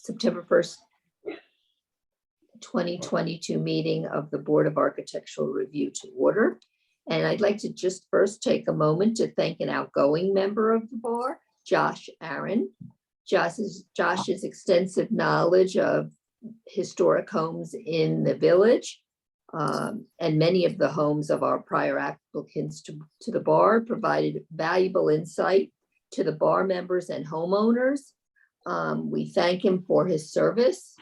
September 1st, 2022 meeting of the Board of Architectural Review to order. And I'd like to just first take a moment to thank an outgoing member of the bar, Josh Aaron. Josh's extensive knowledge of historic homes in the village and many of the homes of our prior applicants to the bar provided valuable insight to the bar members and homeowners. We thank him for his service.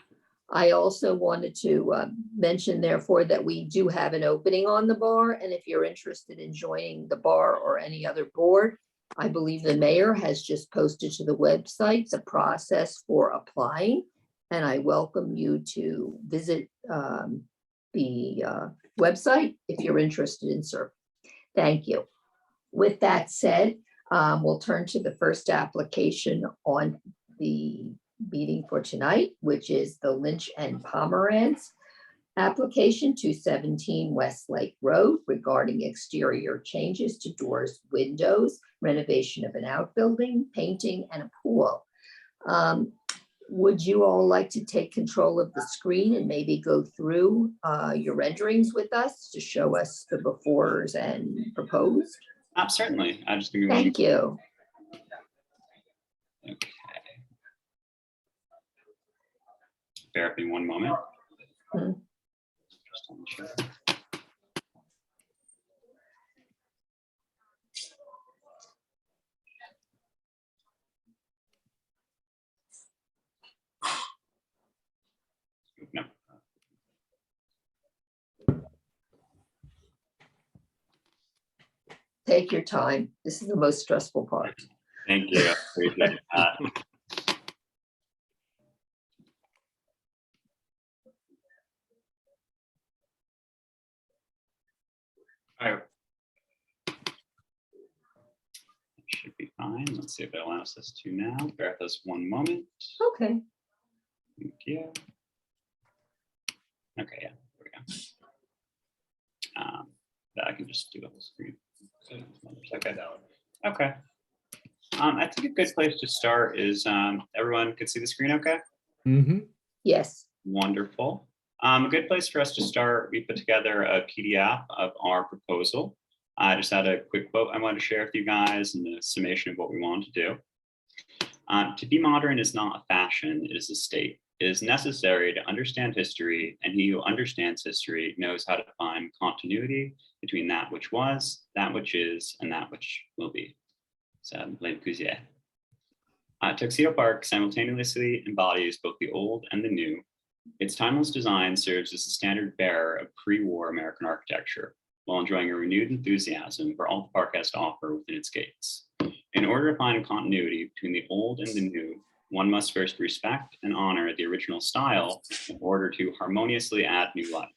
I also wanted to mention, therefore, that we do have an opening on the bar, and if you're interested in joining the bar or any other board, I believe the mayor has just posted to the website the process for applying, and I welcome you to visit the website if you're interested in serving. Thank you. With that said, we'll turn to the first application on the meeting for tonight, which is the Lynch and Pomerantz application, 217 Westlake Road, regarding exterior changes to doors, windows, renovation of an outbuilding, painting, and a pool. Would you all like to take control of the screen and maybe go through your renderings with us to show us the befores and proposed? Certainly. I just give me one. Thank you. Okay. Bear with me one moment. Hmm. Just to make sure. No. Take your time. This is the most stressful part. Thank you. Appreciate that. All right. Should be fine. Let's see if it allows us to now. Bear with us one moment. Okay. Thank you. Okay, yeah, there we go. That I can just do on the screen. Okay. Okay. I think a good place to start is everyone can see the screen okay? Mm-hmm. Yes. Wonderful. A good place for us to start, we put together a PDF of our proposal. I just had a quick quote I wanted to share with you guys and the summation of what we want to do. To be modern is not a fashion, it is a state. It is necessary to understand history, and he who understands history knows how to find continuity between that which was, that which is, and that which will be. So, Le Corbusier. Tuxedo Park simultaneously embodies both the old and the new. Its timeless design serves as the standard bearer of pre-war American architecture, while enjoying a renewed enthusiasm for all the park has to offer within its gates. In order to find continuity between the old and the new, one must first respect and honor the original style in order to harmoniously add new life.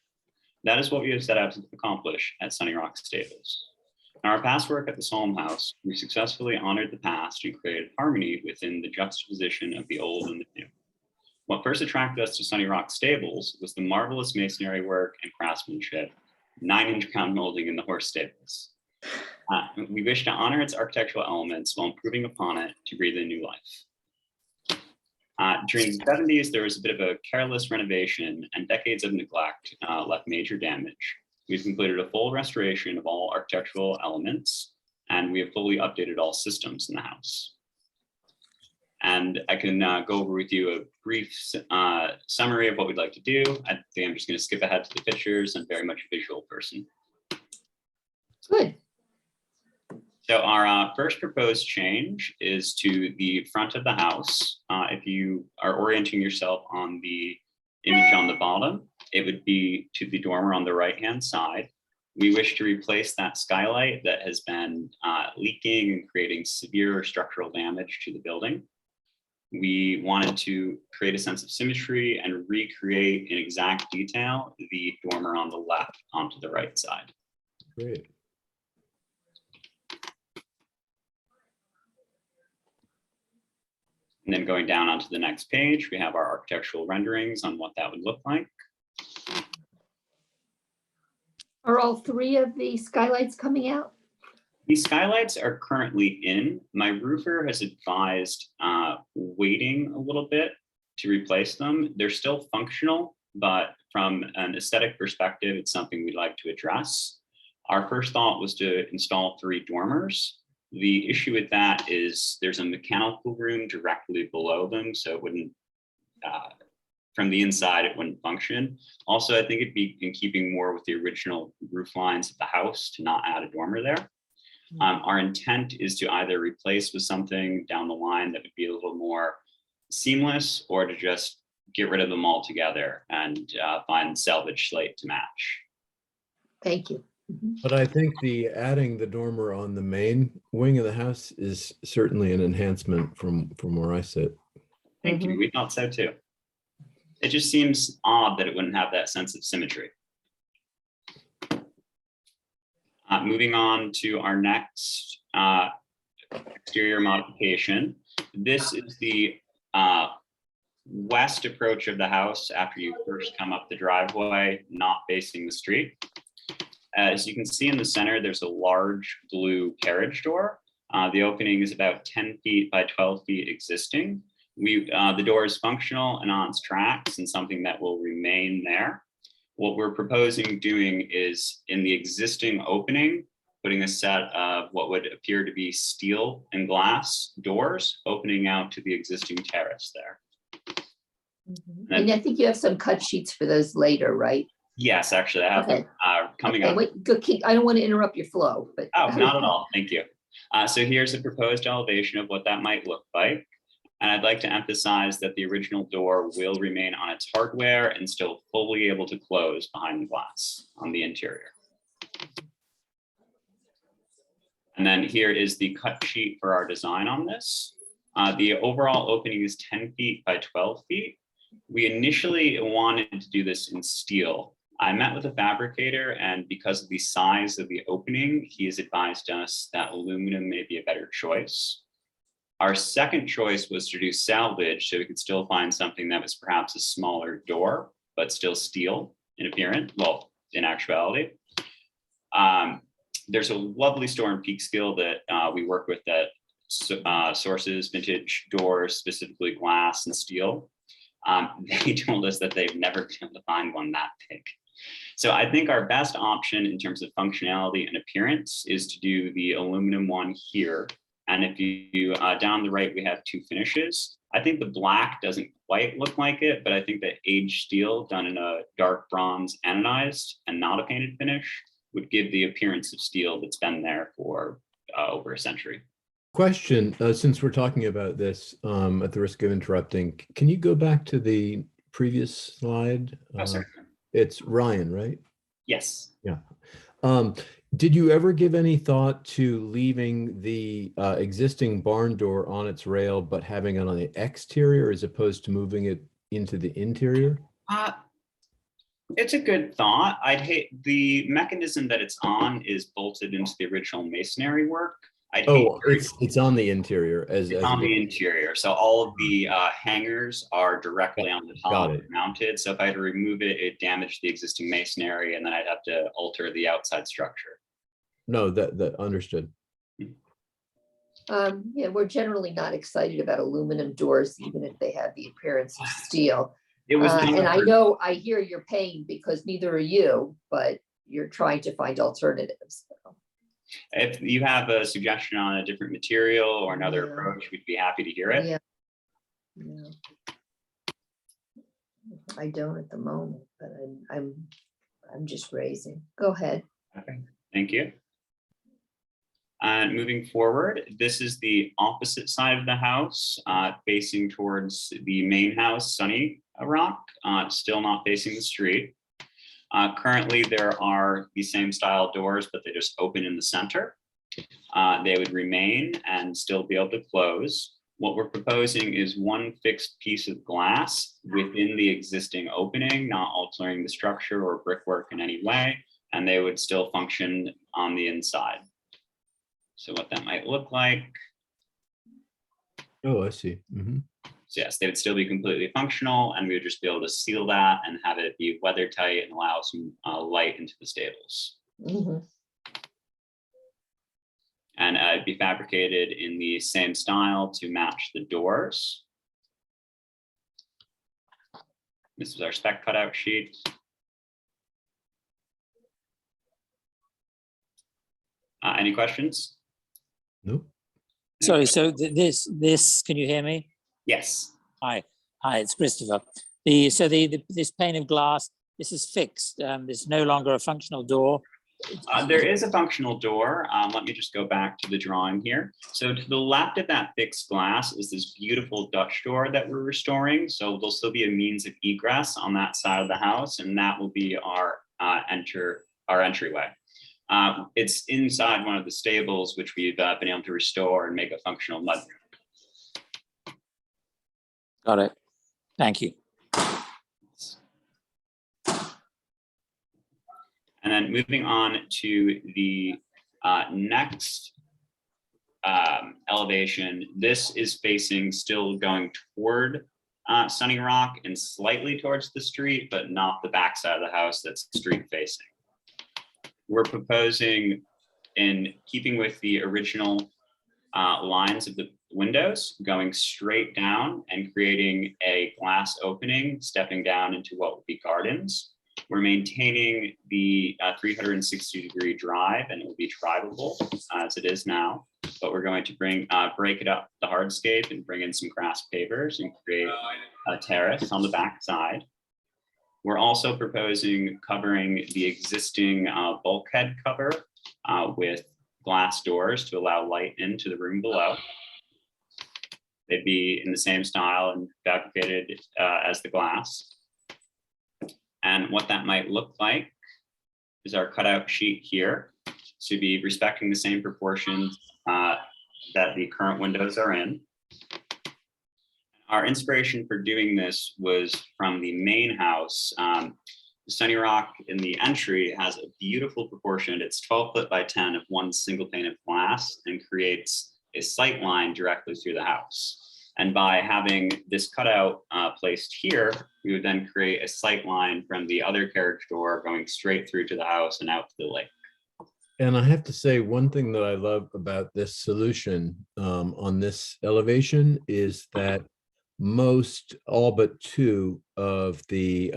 That is what we have set out to accomplish at Sunny Rock Stables. In our past work at the Psalm House, we successfully honored the past and created harmony within the juxtaposition of the old and the new. What first attracted us to Sunny Rock Stables was the marvelous masonry work and craftsmanship, 9-inch crown molding in the horse stables. We wish to honor its architectural elements while improving upon it to breathe a new life. During the 70s, there was a bit of a careless renovation, and decades of neglect left major damage. We've completed a full restoration of all architectural elements, and we have fully updated all systems in the house. And I can go over with you a brief summary of what we'd like to do. I think I'm just going to skip ahead to the pictures. I'm very much a visual person. Good. So our first proposed change is to the front of the house. If you are orienting yourself on the image on the bottom, it would be to the dormer on the right-hand side. We wish to replace that skylight that has been leaking and creating severe structural damage to the building. We wanted to create a sense of symmetry and recreate in exact detail the dormer on the left onto the right side. Great. And then going down onto the next page, we have our architectural renderings on what that would look like. Are all three of the skylights coming out? These skylights are currently in. My roofer has advised waiting a little bit to replace them. They're still functional, but from an aesthetic perspective, it's something we'd like to address. Our first thought was to install 3 dormers. The issue with that is there's a mechanical room directly below them, so it wouldn't, from the inside, it wouldn't function. Also, I think it'd be in keeping more with the original roof lines of the house to not add a dormer there. Our intent is to either replace with something down the line that would be a little more seamless, or to just get rid of them altogether and find salvage slate to match. Thank you. Mhm. But I think the adding the dormer on the main wing of the house is certainly an enhancement from where I sit. Thank you. We thought so too. It just seems odd that it wouldn't have that sense of symmetry. Moving on to our next exterior modification. This is the west approach of the house after you first come up the driveway, not facing the street. As you can see in the center, there's a large blue carriage door. The opening is about 10 feet by 12 feet existing. The door is functional and on its tracks and something that will remain there. What we're proposing doing is in the existing opening, putting a set of what would appear to be steel and glass doors opening out to the existing terrace there. And I think you have some cut sheets for those later, right? Yes, actually, I have Okay. coming Okay, up. wait, go keep, I don't want to interrupt your flow, but. Oh, not at all. Thank you. So here's a proposed elevation of what that might look like. And I'd like to emphasize that the original door will remain on its hardware and still fully able to close behind the glass on the interior. And then here is the cut sheet for our design on this. The overall opening is 10 feet by 12 feet. We initially wanted to do this in steel. I met with a fabricator, and because of the size of the opening, he has advised us that aluminum may be a better choice. Our second choice was to do salvage, so we could still find something that was perhaps a smaller door, but still steel in appearance, well, in actuality. There's a lovely store in Peekskill that we work with that sources vintage doors, specifically glass and steel. They told us that they've never been able to find one that big. So I think our best option in terms of functionality and appearance is to do the aluminum one here. And if you down the right, we have 2 finishes. I think the black doesn't quite look like it, but I think that aged steel done in a dark bronze anodized and not a painted finish would give the appearance of steel that's been there for over a century. Question, since we're talking about this, at the risk of interrupting, can you go back to the previous slide? Oh, sorry. It's Ryan, right? Yes. Yeah. Did you ever give any thought to leaving the existing barn door on its rail, but having it on the exterior as opposed to moving it into the interior? It's a good thought. I'd hate the mechanism that it's on is bolted into the original masonry work. It's on the interior as on the interior. So all of the hangers are directly on the top mounted. So if I had to remove it, it damaged the existing masonry, and then I'd have to alter the outside structure. No, that understood. Yeah, we're generally not excited about aluminum doors, even if they have the appearance of steel. It was and I know, I hear your pain because neither are you, but you're trying to find alternatives. If you have a suggestion on a different material or another approach, we'd be happy to hear it. Yeah. I don't at the moment, but I'm just raising. Go ahead. Okay, thank you. And moving forward, this is the opposite side of the house, facing towards the main house, Sunny Rock, still not facing the street. Currently, there are the same style doors, but they just open in the center. They would remain and still be able to close. What we're proposing is one fixed piece of glass within the existing opening, not altering the structure or brickwork in any way, and they would still function on the inside. So what that might look like. Oh, I see. Mm-hmm. So yes, they would still be completely functional, and we would just be able to seal that and have it be weather tight and allow some light into the stables. Mm-hmm. And it'd be fabricated in the same style to match the doors. This is our spec cutout sheet. Any questions? Nope. Sorry, so this, can you hear me? Yes. Hi, it's Christopher. This pane of glass, this is fixed. There's no longer a functional door. There is a functional door. Let me just go back to the drawing here. So to the left of that fixed glass is this beautiful Dutch door that we're restoring. So there'll still be a means of egress on that side of the house, and that will be our entryway. It's inside one of the stables, which we've been able to restore and make a functional mudroom. Got it. Thank you. And then moving on to the next elevation, this is facing, still going toward Sunny Rock and slightly towards the street, but not the backside of the house that's street facing. We're proposing, in keeping with the original lines of the windows, going straight down and creating a glass opening, stepping down into what would be gardens. We're maintaining the 360-degree drive, and it will be drivable as it is now, but we're going to break it up the hardscape and bring in some grass pavers and create a terrace on the back side. We're also proposing covering the existing bulkhead cover with glass doors to allow light into the room below. They'd be in the same style and fabricated as the glass. And what that might look like is our cutout sheet here. To be respecting the same proportions that the current windows are in. Our inspiration for doing this was from the main house. Sunny Rock in the entry has a beautiful proportion. It's 12 foot by 10 of one single pane of glass and creates a sight line directly through the house. And by having this cutout placed here, we would then create a sight line from the other carriage door going straight through to the house and out to the lake. And I have to say, one thing that I love about this solution on this elevation is that all but two of the,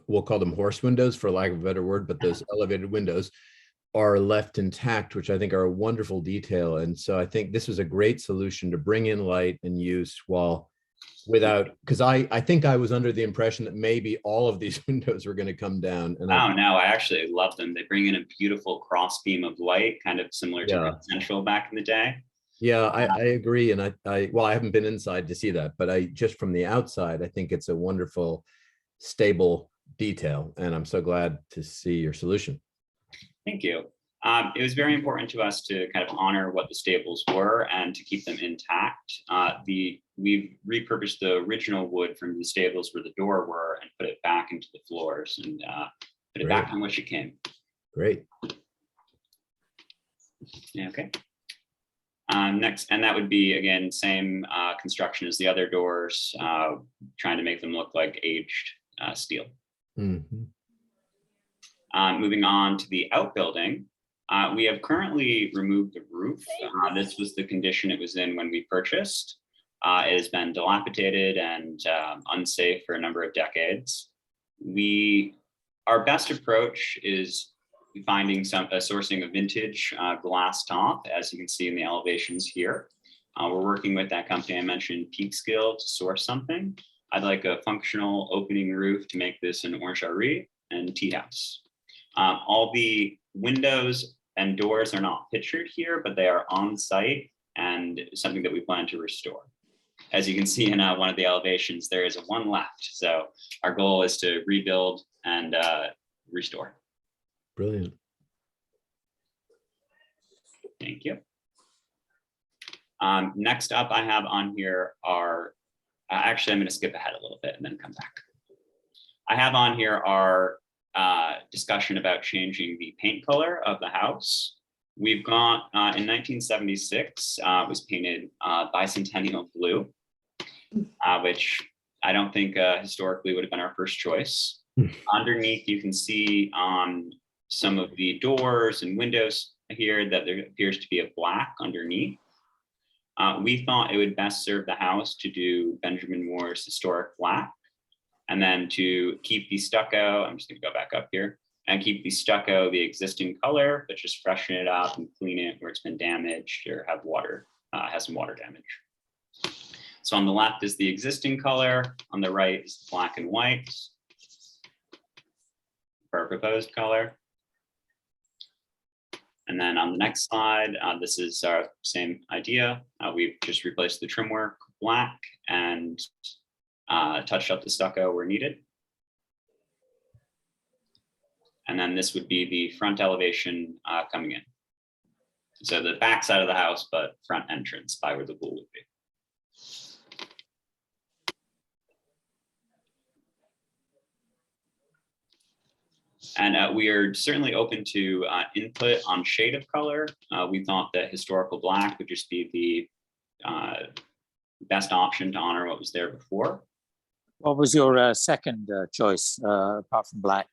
we'll call them horse windows for lack of a better word, but those elevated windows are left intact, which I think are a wonderful detail. And so I think this was a great solution to bring in light and use because I think I was under the impression that maybe all of these windows were going to come down. And Oh, no, I actually love them. They bring in a beautiful cross beam of light, kind of similar to Grand Central back in the day. Yeah, I agree. And well, I haven't been inside to see that, but just from the outside, I think it's a wonderful, stable detail. And I'm so glad to see your solution. Thank you. It was very important to us to kind of honor what the stables were and to keep them intact. We've repurposed the original wood from the stables where the door were and put it back into the floors and put it back on which it came. Great. Yeah, okay. Next, and that would be, again, same construction as the other doors, trying to make them look like aged steel. Mm-hmm. Moving on to the outbuilding, we have currently removed the roof. This was the condition it was in when we purchased. It has been dilapidated and unsafe for a number of decades. Our best approach is finding sourcing a vintage glass top, as you can see in the elevations here. We're working with that company I mentioned, Peekskill, to source something. I'd like a functional opening roof to make this an orangerie and tea house. All the windows and doors are not pictured here, but they are on site and something that we plan to restore. As you can see in one of the elevations, there is one left. So our goal is to rebuild and restore. Brilliant. Thank you. Next up, I have on here are, actually, I'm going to skip ahead a little bit and then come back. I have on here our discussion about changing the paint color of the house. We've got, in 1976, it was painted bicentennial blue, which I don't think historically would have been our first choice. Underneath, you can see on some of the doors and windows here that there appears to be a black underneath. We thought it would best serve the house to do Benjamin Moore's historic black. And then to keep the stucco, I'm just gonna go back up here and keep the stucco the existing color, but just freshen it up and clean it where it's been damaged or have water, has some water damage. So on the left is the existing color, on the right is black and white for our proposed color. And then on the next slide, this is our same idea. We've just replaced the trim work black and touched up the stucco where needed. And then this would be the front elevation coming in. So the back side of the house, but front entrance by where the pool would be. And we are certainly open to input on shade of color. We thought that historical black would just be the best option to honor what was there before. What was your second choice apart from black?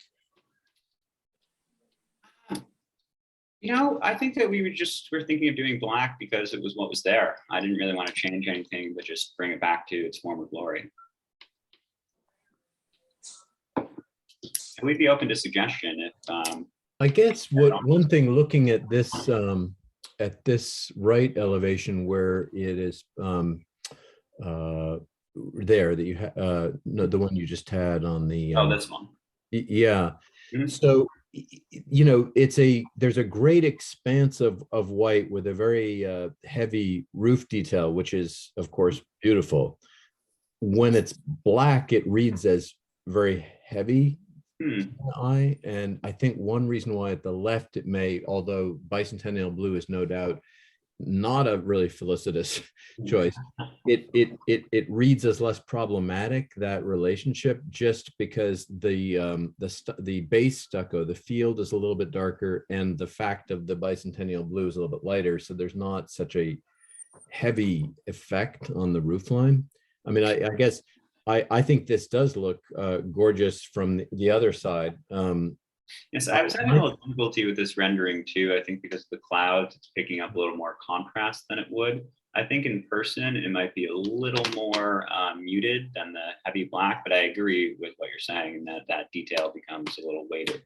You know, I think that we're thinking of doing black because it was what was there. I didn't really want to change anything, but just bring it back to its former glory. And we'd be open to suggestion if. I guess one thing looking at this right elevation where it is there that you have no, the one you just had on the Oh, this one. Yeah. Mhm. So you know, there's a great expanse of white with a very heavy roof detail, which is of course beautiful. When it's black, it reads as very heavy to the eye. And I think one reason why at the left it may, although bicentennial blue is no doubt not a really felicitous choice, it reads as less problematic, that relationship, just because the base stucco, the field is a little bit darker, and the fact of the bicentennial blue is a little bit lighter, so there's not such a heavy effect on the roof line. I mean, I guess I think this does look gorgeous from the other side. Yes, I was having a little difficulty with this rendering too. I think because of the clouds, it's picking up a little more contrast than it would. I think in person, it might be a little more muted than the heavy black, but I agree with what you're saying, that detail becomes a little weighted.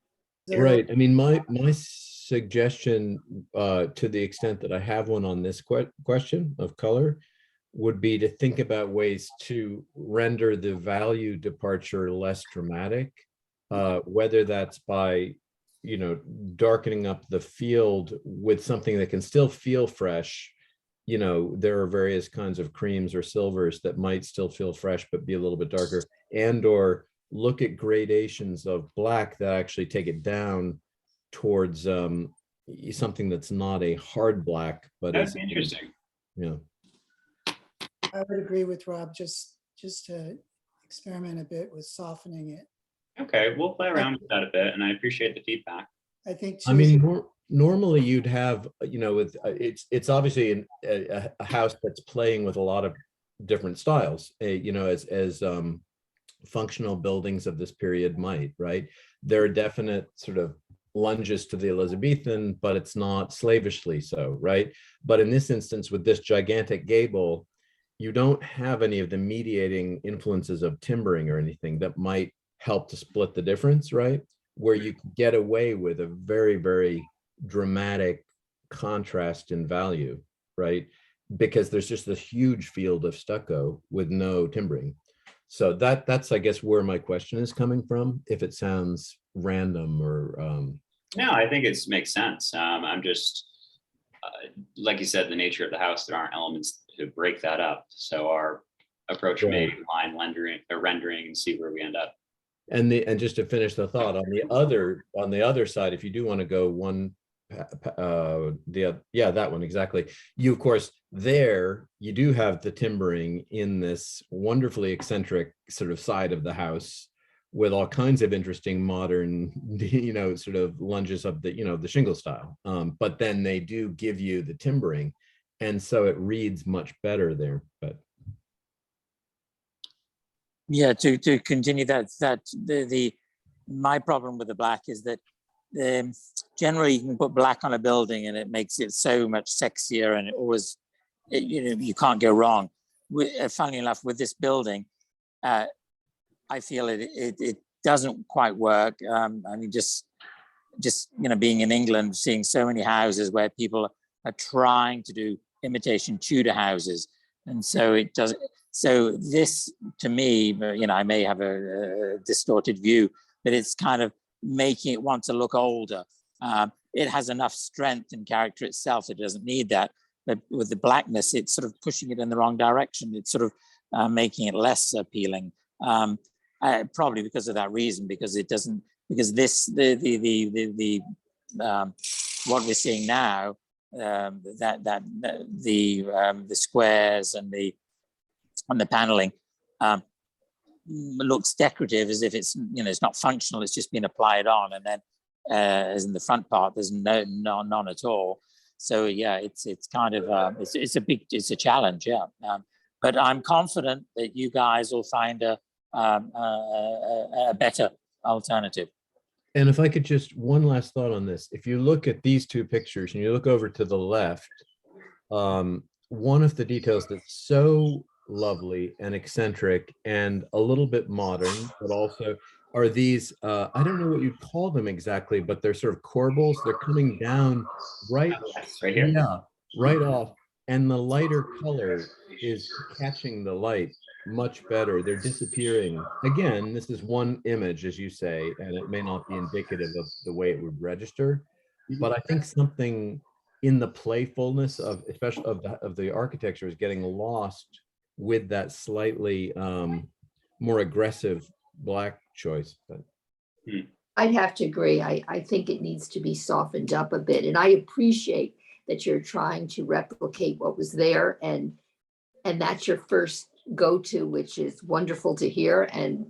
Right. I mean, my suggestion, to the extent that I have one on this question of color, would be to think about ways to render the value departure less dramatic. Whether that's by, you know, darkening up the field with something that can still feel fresh. You know, there are various kinds of creams or silvers that might still feel fresh, but be a little bit darker, and or look at gradations of black that actually take it down towards something that's not a hard black, but That's interesting. Yeah. I would agree with Rob, just to experiment a bit with softening it. Okay, we'll play around with that a bit, and I appreciate the feedback. I think. I mean, normally you'd have, you know, with it's obviously a house that's playing with a lot of different styles, you know, as functional buildings of this period might, right? There are definite sort of lunges to the Elizabethan, but it's not slavishly so, right? But in this instance, with this gigantic gable, you don't have any of the mediating influences of timbering or anything that might help to split the difference, right? Where you can get away with a very, very dramatic contrast in value, right? Because there's just this huge field of stucco with no timbering. So that's, I guess, where my question is coming from, if it sounds random or... No, I think it makes sense. I'm just, like you said, the nature of the house, there aren't elements to break that up. So our approach may line rendering and see where we end up. And just to finish the thought, on the other side, if you do want to go one, that one exactly. You, of course, there you do have the timbering in this wonderfully eccentric sort of side of the house with all kinds of interesting modern, you know, sort of lunges of the, you know, the shingle style. But then they do give you the timbering, and so it reads much better there. But yeah, to continue that my problem with the black is that generally you can put black on a building and it makes it so much sexier, and it always, you know, you can't go wrong. Funnily enough, with this building, I feel it doesn't quite work. I mean, just being in England, seeing so many houses where people are trying to do imitation Tudor houses, and so it does. So this, to me, I may have a distorted view, but it's kind of making it want to look older. It has enough strength and character itself; it doesn't need that. But with the blackness, it's sort of pushing it in the wrong direction. It's sort of making it less appealing. Probably because of that reason, because it doesn't. Because this, what we're seeing now, the squares and the paneling looks decorative, as if it's it's not functional. It's just been applied on, and then as in the front part, there's none at all. So yeah, it's kind of it's a challenge, yeah. But I'm confident that you guys will find a better alternative. And if I could just one last thought on this, if you look at these two pictures and you look over to the left, one of the details that's so lovely and eccentric and a little bit modern, but also are these, I don't know what you'd call them exactly, but they're sort of corbels. They're coming down right, Yes, right here. yeah, right off. And the lighter color is catching the light much better. They're disappearing. Again, this is one image, as you say, and it may not be indicative of the way it would register, but I think something in the playfulness of, especially of the architecture, is getting lost with that slightly more aggressive black choice. But I'd have to agree. I think it needs to be softened up a bit, and I appreciate that you're trying to replicate what was there, and that's your first go-to, which is wonderful to hear, and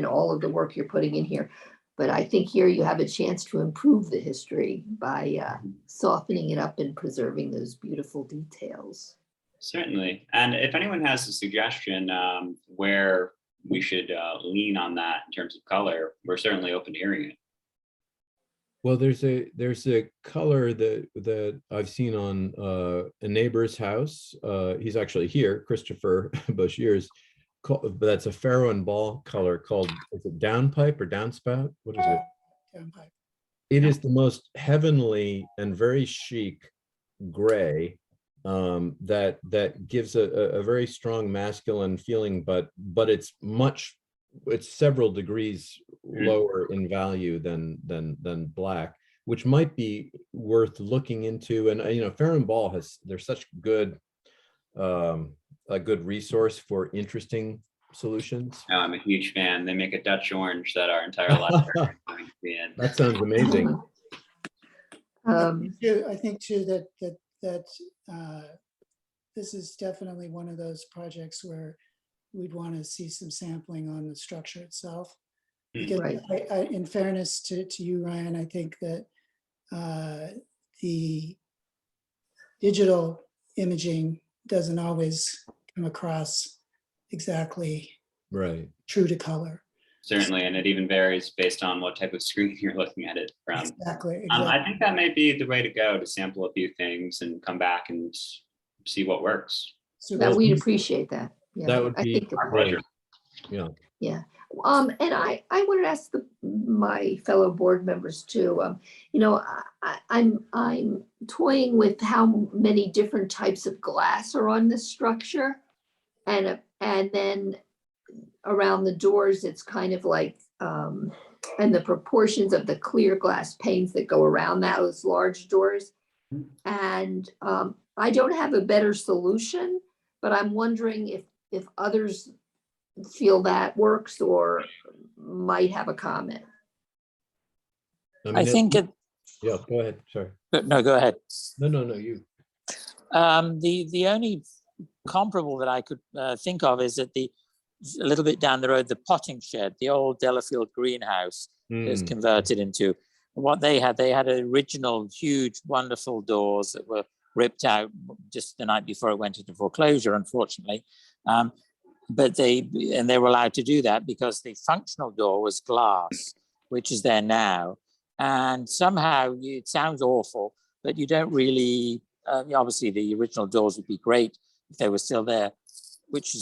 all of the work you're putting in here. But I think here you have a chance to improve the history by softening it up and preserving those beautiful details. Certainly. And if anyone has a suggestion where we should lean on that in terms of color, we're certainly open to hearing it. well, there's a color that I've seen on a neighbor's house. He's actually here, Christopher Boshiers. That's a Farrow and Ball color called, is it downpipe or downspout? What is it? Downpipe. It is the most heavenly and very chic gray that gives a very strong masculine feeling, but it's several degrees lower in value than black, which might be worth looking into. And Farrow and Ball they're such good a good resource for interesting solutions. Oh, I'm a huge fan. They make a Dutch orange that our entire life is going to be in. That sounds amazing. I think too that this is definitely one of those projects where we'd want to see some sampling on the structure itself. Because Right. in fairness to you, Ryan, I think that the digital imaging doesn't always come across exactly Right. true to color. Certainly, and it even varies based on what type of screen you're looking at it from. Exactly. I think that may be the way to go, to sample a few things and come back and see what works. That we'd appreciate that. Yeah, That would I be think Our great. pleasure. Yeah. Yeah. And I wanted to ask my fellow board members too. I'm toying with how many different types of glass are on this structure, and then around the doors, it's kind of like and the proportions of the clear glass panes that go around those large doors. And I don't have a better solution, but I'm wondering if others feel that works or might have a comment. I think it. Yeah, go ahead. Sorry. No, go ahead. No, you. The only comparable that I could think of is that a little bit down the road, the potting shed, the old Delafield greenhouse is converted into. What they had original huge, wonderful doors that were ripped out just the night before it went into foreclosure, unfortunately. But they were allowed to do that because the functional door was glass, which is there now. And somehow it sounds awful, but you don't really, obviously the original doors would be great if they were still there, which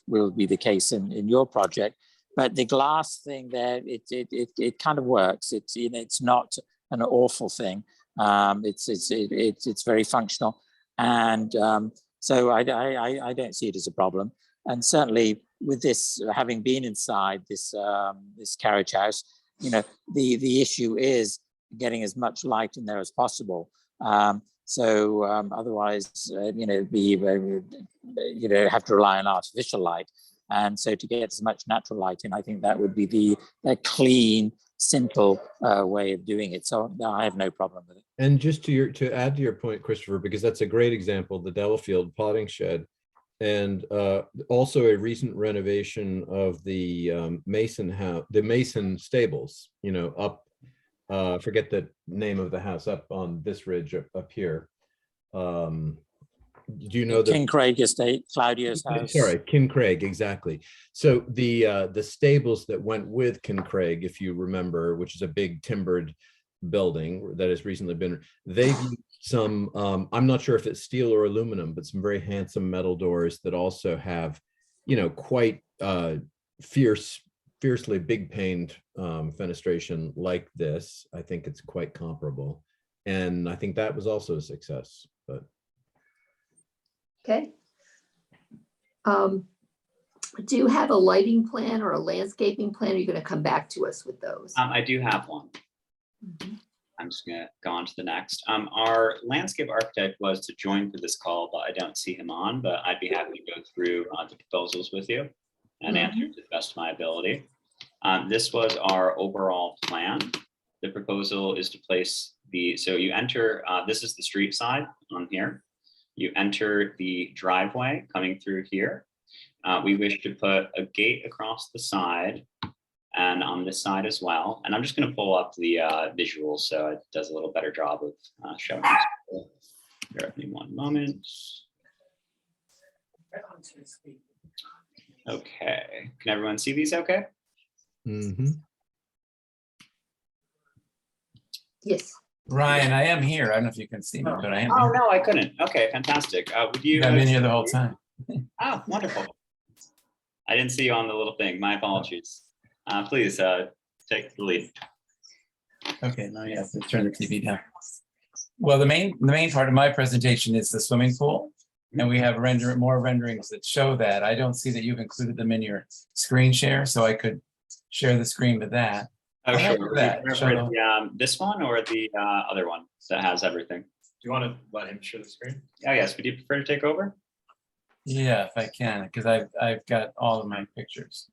will be the case in your project. but the glass thing there, it kind of works. It's, you know, it's not an awful thing. It's very functional, and so I don't see it as a problem. And certainly with this, having been inside this this carriage house, you know, the issue is getting as much light in there as possible. Otherwise, you know, you know, have to rely on artificial light. And so to get as much natural light in, I think that would be a clean, simple way of doing it. So no, I have no problem with it. And just to add to your point, Christopher, because that's a great example, the Delafield potting shed, and also a recent renovation of the Mason house, the Mason stables, you know, up, forget the name of the house, up on this ridge up here. Do you know the King Craig Estate, Claudio's house? Sorry, Kincraig, exactly. So the stables that went with Kincraig, if you remember, which is a big timbered building that has recently been, they've used some, I'm not sure if it's steel or aluminum, but some very handsome metal doors that also have, you know, quite fiercely big paned fenestration like this. I think it's quite comparable. And I think that was also a success, but. Okay. Do you have a lighting plan or a landscaping plan? Are you going to come back to us with those? I do have one. Mhm. I'm just gonna go on to the next. Our landscape architect was to join for this call, but I don't see him on, but I'd be happy to go through the proposals with you and answer to the best of my ability. This was our overall plan. The proposal is to place so you enter, this is the street side on here. You enter the driveway coming through here. We wish to put a gate across the side and on this side as well. And I'm just going to pull up the visuals so it does a little better job of showing this. Bear with me one moment. Okay, can everyone see these okay? Mm-hmm. Yes. Ryan, I am here. I don't know if you can see me, but I am Oh, here. no, I couldn't. Okay, fantastic. Would you? I've been here the whole time. Oh, wonderful. I didn't see you on the little thing. My apologies. Please take the lead. Okay, now you have to turn the TV down. Well, the main part of my presentation is the swimming pool, and we have more renderings that show that. I don't see that you've included them in your screen share, so I could share the screen with that. Oh, I'll sure. help with that. For this one or the other one that has everything? Do you want to let him share the screen? Oh, yes. Would you prefer to take over? Yeah, if I can, because I've got all of my pictures.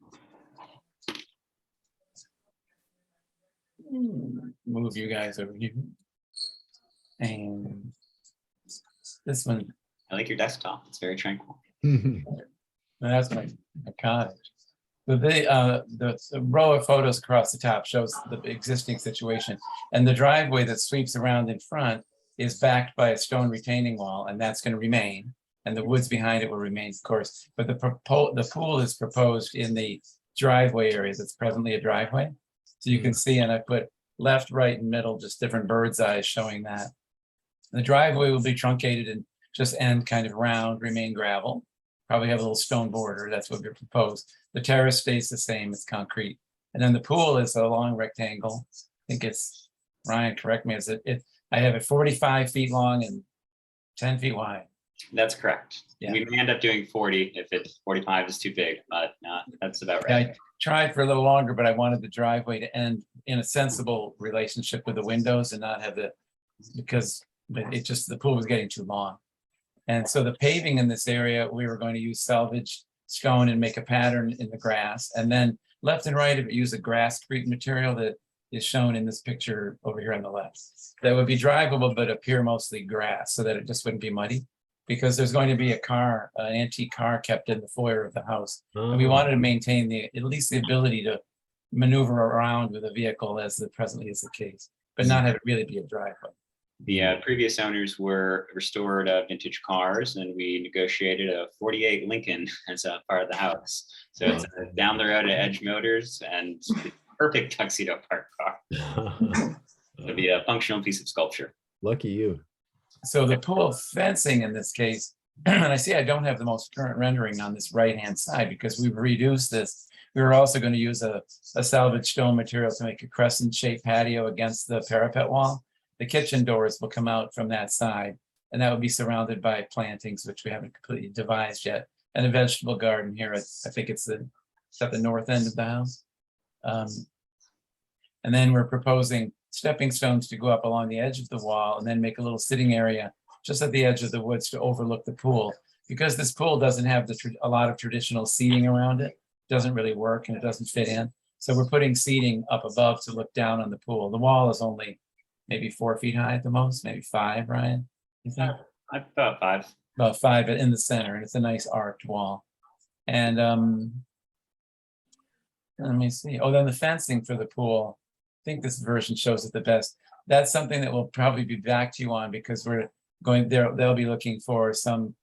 Move you guys over here. And this one, I like your desktop. It's very tranquil. that's my cottage. The row of photos across the top shows the existing situation. And the driveway that sweeps around in front is backed by a stone retaining wall, and that's going to remain. And the woods behind it will remain, of course. But the pool is proposed in the driveway area that's presently a driveway. So you can see, and I put left, right, and middle, just different bird's eyes showing that. The driveway will be truncated and just end kind of round, remain gravel. Probably have a little stone border. That's what we proposed. The terrace stays the same. It's concrete. And then the pool is a long rectangle. I think it's, Ryan, correct me, I have it 45 feet long and 10 feet wide. That's correct. Yeah. We may end up doing 40 if it's 45 is too big, but that's about Yeah, right. I tried for a little longer, but I wanted the driveway to end in a sensible relationship with the windows and not have because the pool was getting too long. And so the paving in this area, we were going to use salvage stone and make a pattern in the grass. And then left and right of it, use a grasscrete material that is shown in this picture over here on the left. That would be drivable, but appear mostly grass so that it just wouldn't be muddy. Because there's going to be an antique car kept in the foyer of the house. And we wanted to maintain at least the ability to maneuver around with a vehicle as presently is the case, but not have it really be a driveway. The previous owners were restored vintage cars, and we negotiated a 48 Lincoln as a part of the house. So it's down the road at Edge Motors and perfect tuxedo park car. It'll be a functional piece of sculpture. Lucky you. So the pool fencing in this case, and I see I don't have the most current rendering on this right-hand side because we've reduced this. We were also going to use a salvaged stone material to make a crescent shaped patio against the parapet wall. The kitchen doors will come out from that side, and that would be surrounded by plantings, which we haven't completely devised yet, and a vegetable garden here. I think it's at the north end of the house. And then we're proposing stepping stones to go up along the edge of the wall and then make a little sitting area just at the edge of the woods to overlook the pool. Because this pool doesn't have a lot of traditional seating around it, doesn't really work and it doesn't fit in. So we're putting seating up above to look down on the pool. The wall is only maybe 4 feet high at the most, maybe 5, Ryan, you think? About 5. About 5 in the center, and it's a nice arched wall. And let me see. Oh, then the fencing for the pool. I think this version shows it the best. That's something that we'll probably be back to you on because we're going there. They'll be looking for some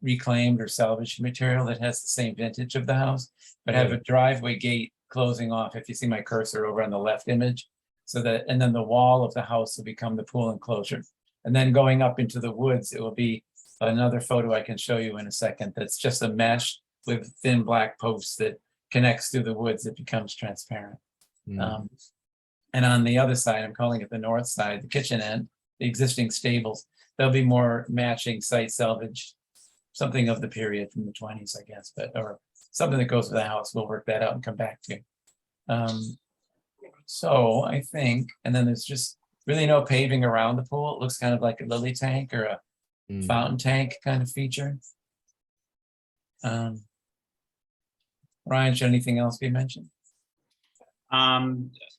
reclaimed or salvaged material that has the same vintage of the house, but have a driveway gate closing off. If you see my cursor over on the left image, so that, and then the wall of the house will become the pool enclosure. And then going up into the woods, it will be another photo I can show you in a second. That's just a mesh with thin black posts that connects through the woods. It becomes transparent. And on the other side, I'm calling it the north side, the kitchen end, the existing stables, there'll be more matching site salvage, something of the period from the 20s, I guess, but or something that goes with the house. We'll work that out and come back to. So I think, and then there's just really no paving around the pool. It looks kind of like a lily tank or a fountain tank kind of feature. Ryan, should anything else be mentioned?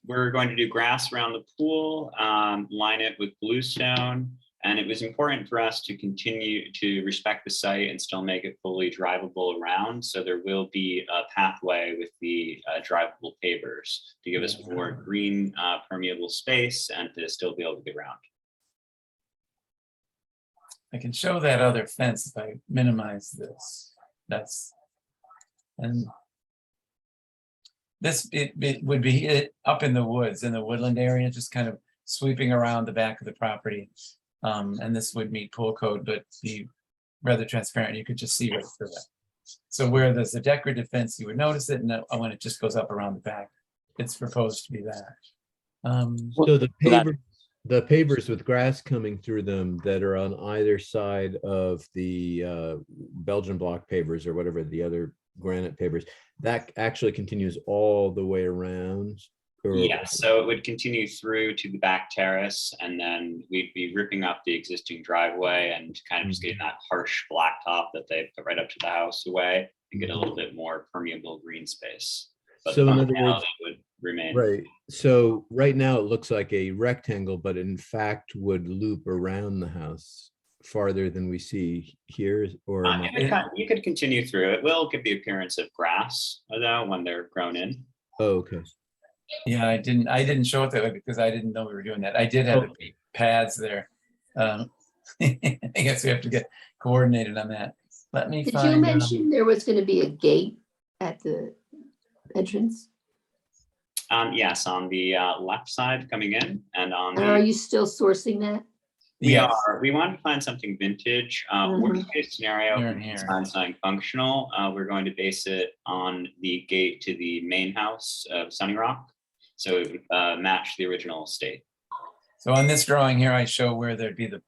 We're going to do grass around the pool, line it with bluestone. And it was important for us to continue to respect the site and still make it fully drivable around. So there will be a pathway with the drivable pavers to give us more green permeable space and to still be able to get around. I can show that other fence if I minimize this. And this, it would be up in the woods, in the woodland area, just kind of sweeping around the back of the property. And this would meet pool code, but be rather transparent. You could just see right through it. So where there's a decorative fence, you would notice it, and when it just goes up around the back, it's proposed to be that. So the pavers with grass coming through them that are on either side of the Belgian block pavers or whatever the other granite pavers, that actually continues all the way around. Yeah, so it would continue through to the back terrace, and then we'd be ripping up the existing driveway and kind of just getting that harsh blacktop that they put right up to the house away and get a little bit more permeable green space. But So the in other words, functionality would remain. right. So right now it looks like a rectangle, but in fact would loop around the house farther than we see here, or am I- You could continue through. It will give the appearance of grass, though, when they're grown in. Oh, okay. Yeah, I didn't show it that way because I didn't know we were doing that. I did have the pads there. I guess we have to get coordinated on that. Let me Did find. you mention there was going to be a gate at the entrance? Yes, on the left side coming in, and on And are the you still sourcing that? we want to find something vintage. Worst case scenario, Here if and we here. find something functional. We're going to base it on the gate to the main house of Sunny Rock, so it would match the original estate. So on this drawing here, I show where there'd be the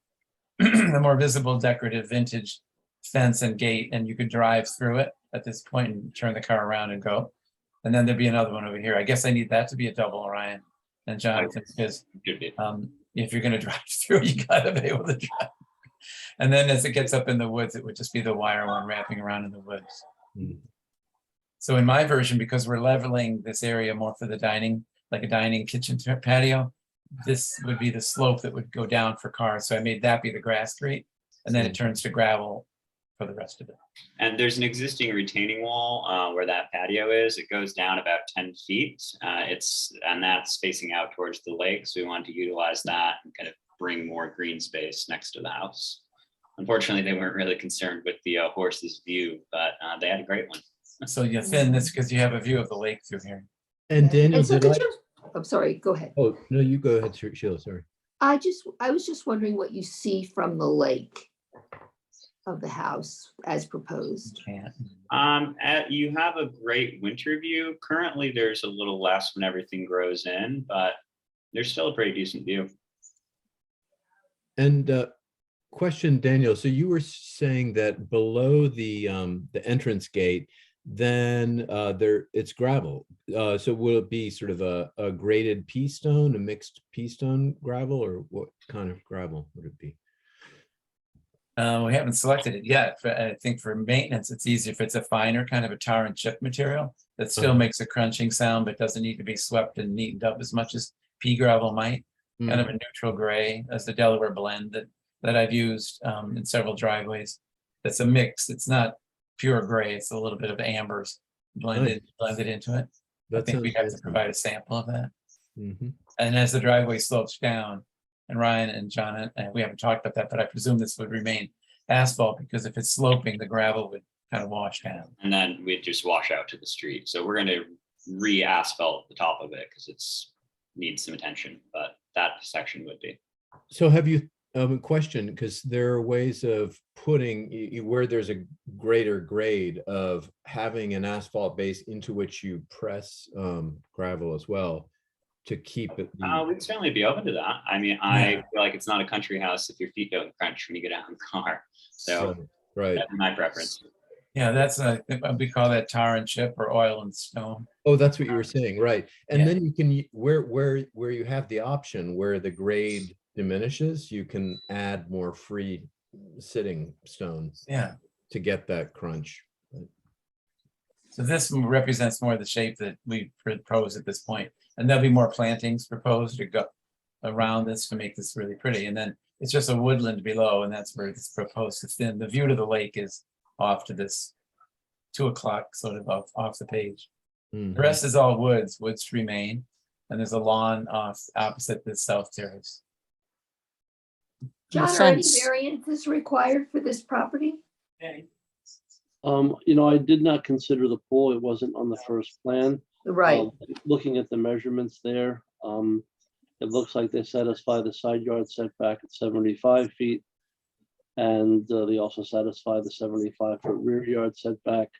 the more visible decorative vintage fence and gate, and you could drive through it at this point and turn the car around and go. And then there'd be another one over here. I guess I need that to be a double, Orion and Jonathan, because Should be. if you're going to drive through, you got to be able to drive. And then as it gets up in the woods, it would just be the wire one wrapping around in the woods. So in my version, because we're leveling this area more for the dining, like a dining kitchen patio, this would be the slope that would go down for cars. So I made that be the grass street, and then it turns to gravel for the rest of it. And there's an existing retaining wall where that patio is. It goes down about 10 feet. And that's facing out towards the lake. So we wanted to utilize that and kind of bring more green space next to the house. Unfortunately, they weren't really concerned with the horse's view, but they had a great one. So you thin this because you have a view of the lake through here. And Daniel, And so did could I? you, I'm sorry, go ahead. Oh, no, you go ahead, Sheila, sorry. I was just wondering what you see from the lake. of the house as proposed? Can't. You have a great winter view. Currently, there's a little less when everything grows in, but there's still a pretty decent view. And question, Daniel, so you were saying that below the entrance gate, then it's gravel. So will it be sort of a graded pea stone, a mixed pea stone gravel, or what kind of gravel would it be? We haven't selected it yet. I think for maintenance, it's easier if it's a finer kind of a tar and chip material that still Uh-huh. makes a crunching sound, but doesn't need to be swept and neatened up as much as pea gravel might. Kind of a neutral gray, as the Delaware blend that I've used in several driveways. That's a mix. It's not pure gray. It's a little bit of ambers blended into it. I That think we sounds have to nice. provide a sample of that. Mhm. And as the driveway slopes down, and Ryan and John, and we haven't talked about that, but I presume this would remain asphalt, because if it's sloping, the gravel would kind of wash down. And then we'd just wash out to the street. So we're gonna re-asphalt the top of it because it's needs some attention, but that section would be. So have you, question, because there are ways of putting, where there's a greater grade of having an asphalt base into which you press gravel as well to keep it. We'd certainly be open to that. I mean, I feel like it's not a country house if your feet don't crunch when you get out in the car. So Right. that's my preference. Yeah, that's we call that tar and chip or oil and stone. Oh, that's what you were saying, right? And Yeah. then you can, where you have the option where the grade diminishes, you can add more free sitting stone Yeah. to get that crunch. So this represents more the shape that we propose at this point. And there'll be more plantings proposed to go around this to make this really pretty. And then it's just a woodland below, and that's where it's proposed to thin. The view to the lake is off to this 2 o'clock sort of off the page. Mhm. The rest is all woods to remain. And there's a lawn off opposite the south terrace. John, are any fence. variances required for this property? I did not consider the pool. It wasn't on the first plan. Right, Looking at the measurements there, it looks like they satisfy the side yard setback at 75 feet. And they also satisfy the 75-foot rear yard setback.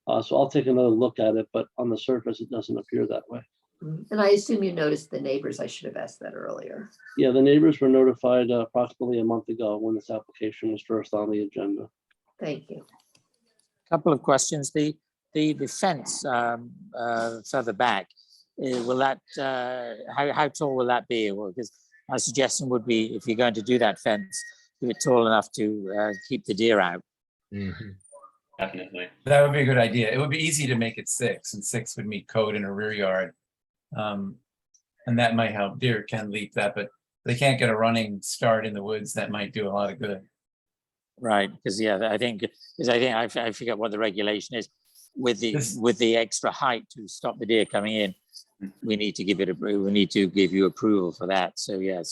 So I'll take another look at it, but on the surface, it doesn't appear that way. and I assume you noticed the neighbors. I should have asked that earlier. Yeah, the neighbors were notified approximately a month ago when this application was first on the agenda. Thank you. Couple of questions. The fence further back, will that how tall will that be? Well, because my suggestion would be, if you're going to do that fence, do it tall enough to keep the deer out. Mhm. Definitely. That would be a good idea. It would be easy to make it 6, and 6 would meet code in a rear yard. And that might help. Deer can leap that, but they can't get a running start in the woods. That might do a lot of good. Right, because I forget what the regulation is with the extra height to stop the deer coming in. We need to give you approval for that. So yeah,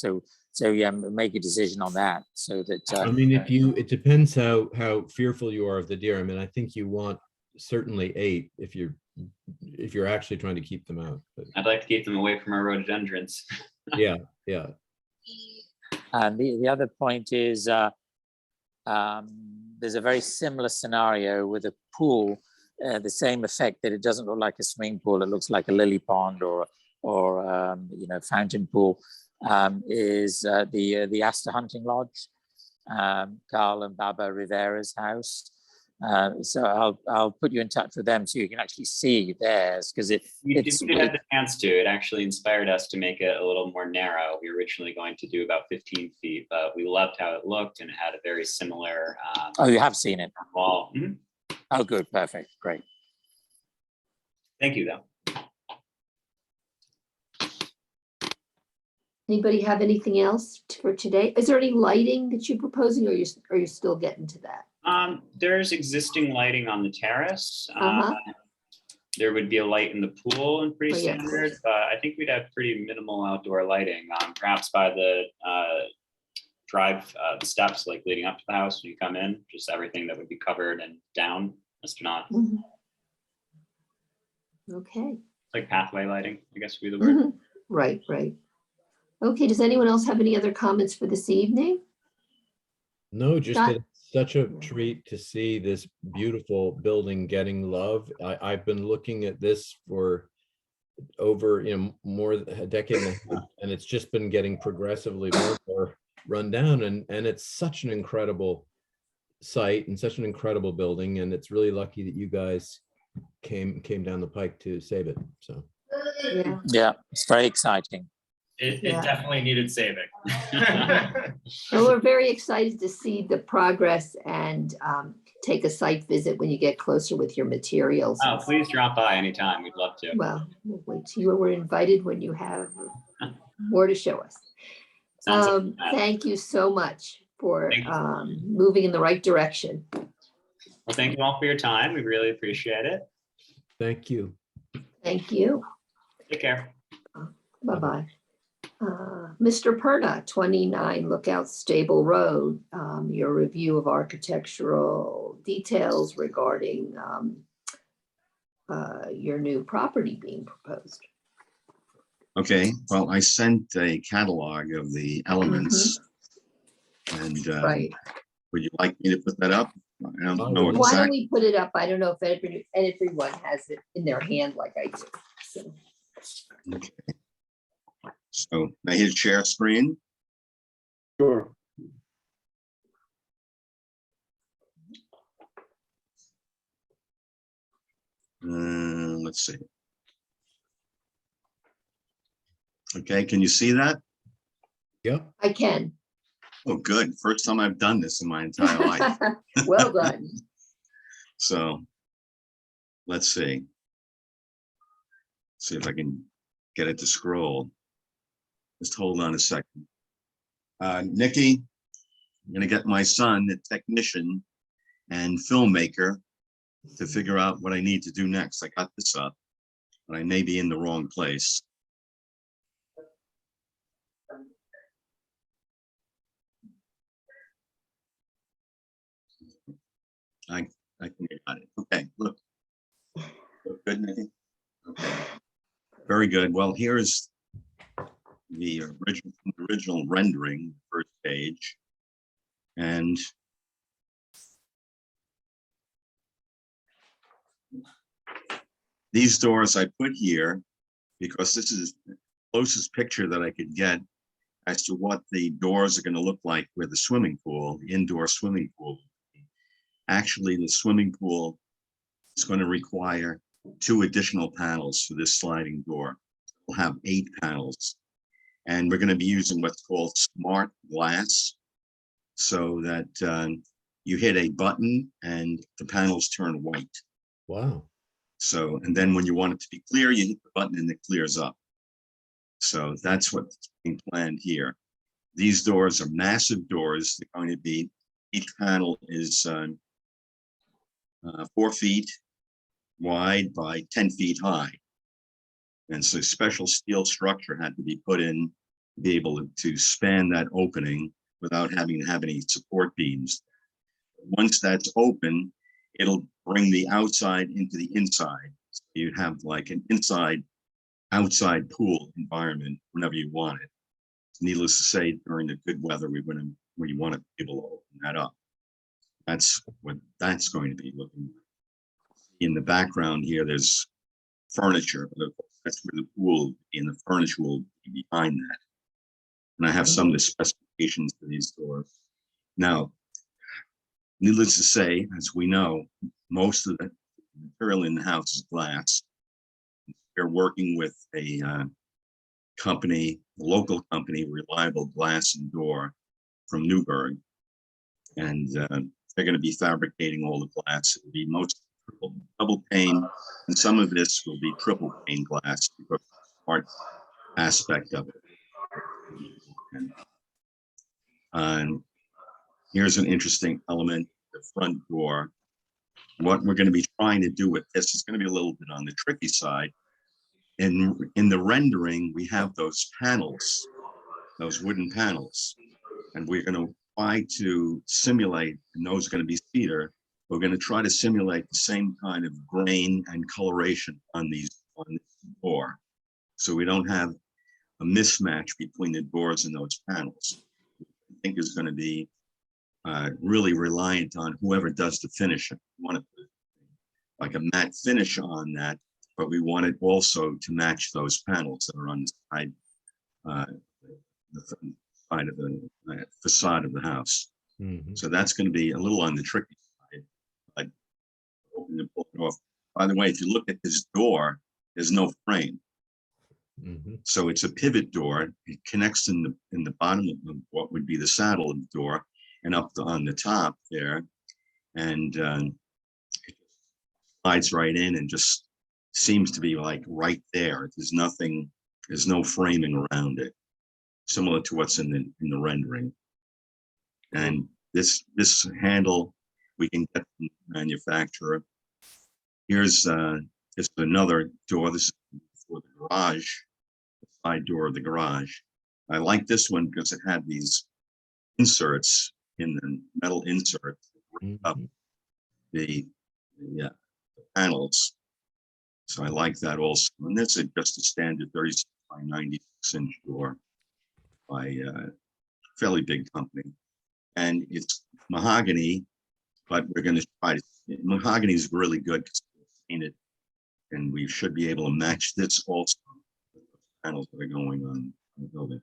make a decision on that so that. I mean, it depends how fearful you are of the deer. I mean, I think you want certainly 8 if you're actually trying to keep them out. But I'd like to keep them away from our rhododendrons. yeah. And the other point is there's a very similar scenario with a pool, the same effect, that it doesn't look like a swimming pool. It looks like a lily pond or fountain pool. Is the Astor Hunting Lodge, Carl and Baba Rivera's house. So I'll put you in touch with them so you can actually see theirs, because We did have the chance to. It actually inspired us to make it a little more narrow. We were originally going to do about 15 feet, but we loved how it looked, and it had a very similar Oh, you have seen it. wall. Mhm. Oh, good, perfect, great. Thank you, though. Anybody have anything else for today? Is there any lighting that you're proposing, or are you still getting to that? There's existing lighting on the terrace. Uh-huh. There would be a light in the pool and pretty Oh, yes. standard, but I think we'd have pretty minimal outdoor lighting, perhaps by the the steps like leading up to the house when you come in, just everything that would be covered and down, Mr. Not Mhm. Okay. like pathway lighting, I guess would be the word. Mhm. Right. Okay, does anyone else have any other comments for this evening? No, just Scott? that such a treat to see this beautiful building getting love. I've been looking at this for over, more than a decade and a half, and it's just been getting progressively more and more run down. And it's such an incredible site and such an incredible building. And it's really lucky that you guys came down the pike to save it. So. Yeah. Yeah, it's very exciting. It Yeah. definitely needed saving. Well, we're very excited to see the progress and take a site visit when you get closer with your materials. Oh, please drop by anytime. We'd love to. Well, we'll wait till you were invited when you have more to show us. Sounds like a plan. Thank you so much for Thank you. moving in the right direction. Well, thank you all for your time. We really appreciate it. Thank you. Thank you. Take care. Bye-bye. Mr. Perna, 29 Lookout Stable Road, your review of architectural details regarding your new property being proposed. Okay, well, I sent a catalog of the elements. And Right. would you like me to put that up? I don't know Why Why don't exactly. we put it up? I don't know if everyone has it in their hand like I do. So, So I hit share screen. Sure. Let's see. Okay, can you see that? Yep. I can. Oh, good. First time I've done this in my entire life. Well done. So let's see. See if I can get it to scroll. Just hold on a second. Nikki, I'm gonna get my son, the technician and filmmaker, to figure out what I need to do next. I got this up, but I may be in the wrong place. I can get it. Okay, look. Look good, Nikki? Okay. Very good. Well, here's the original rendering, first page. And these doors I put here because this is the closest picture that I could get as to what the doors are going to look like with the swimming pool, the indoor swimming pool. Actually, the swimming pool is going to require 2 additional panels for this sliding door. We'll have 8 panels. And we're going to be using what's called smart glass, so that you hit a button and the panels turn white. Wow. So, and then when you want it to be clear, you hit the button and it clears up. So that's what's being planned here. These doors are massive doors. They're going to be, each panel is 4 feet wide by 10 feet high. And so special steel structure had to be put in to be able to span that opening without having to have any support beams. Once that's open, it'll bring the outside into the inside. So you have like an outside pool environment whenever you want it. Needless to say, during the good weather, we want to be able to open that up. That's what that's going to be looking like. In the background here, there's furniture, but of course that's where the pool will be, and the furniture will be behind that. And I have some of the specifications for these doors. Now, needless to say, as we know, most of the material in the house is glass. We're working with a company, a local company, Reliable Glass and Door from Newburgh. And they're going to be fabricating all the glass. It will be most double pane, and some of this will be triple pane glass because of the art aspect of it. And here's an interesting element, the front door. What we're going to be trying to do with this is going to be a little bit on the tricky side. In the rendering, we have those panels, those wooden panels, and we're going to try to simulate, and those are going to be cedar. We're going to try to simulate the same kind of grain and coloration on this door, so we don't have a mismatch between the doors and those panels. I think is going to be really reliant on whoever does the finishing. We want to put like a matte finish on that, but we want it also to match those panels that are on the side, side of the facade of the house. Mhm. So that's going to be a little on the tricky side. But open and pull it off. By the way, if you look at this door, there's no frame. Mhm. So it's a pivot door. It connects in the bottom of what would be the saddle of the door and up on the top there. And it slides right in and just seems to be like right there. There's nothing, there's no framing around it, similar to what's in the rendering. And this handle we can get from the manufacturer. Here's another door. This is for the garage, the side door of the garage. I like this one because it had these inserts in the metal inserts that bring up Mhm. the panels. So I like that also. And this is just a standard 36 by 96 inch door by a fairly big company. And it's mahogany, but we're going to try to, mahogany is really good because it's painted, and we should be able to match this also with the panels that are going on the building.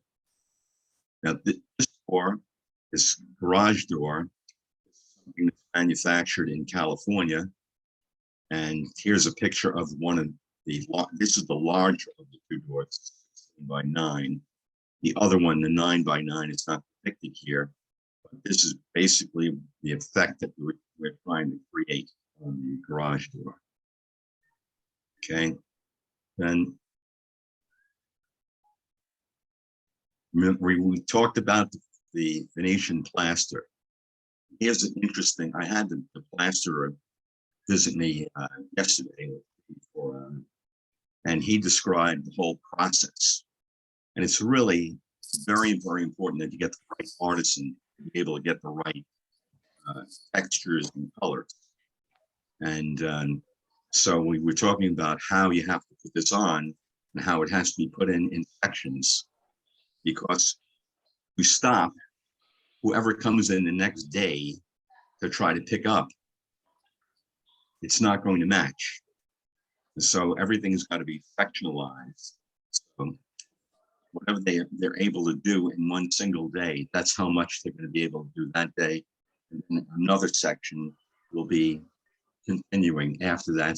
Now, this door, this garage door, is something that's manufactured in California. And here's a picture of one of the, this is the larger of the two doors, 16 by 9. The other one, the 9 by 9, is not depicted here. But this is basically the effect that we're trying to create on the garage door. Okay, then we talked about the Venetian plaster. Here's an interesting, I had the plasterer visit me yesterday, and he described the whole process. And it's really very, very important that you get the right artisan to be able to get the right textures and colors. And so we were talking about how you have to put this on and how it has to be put in sections, because you stop, whoever comes in the next day to try to pick up, it's not going to match. So everything's got to be sectionalized. So whatever they're able to do in one single day, that's how much they're going to be able to do that day. And then another section will be continuing after that.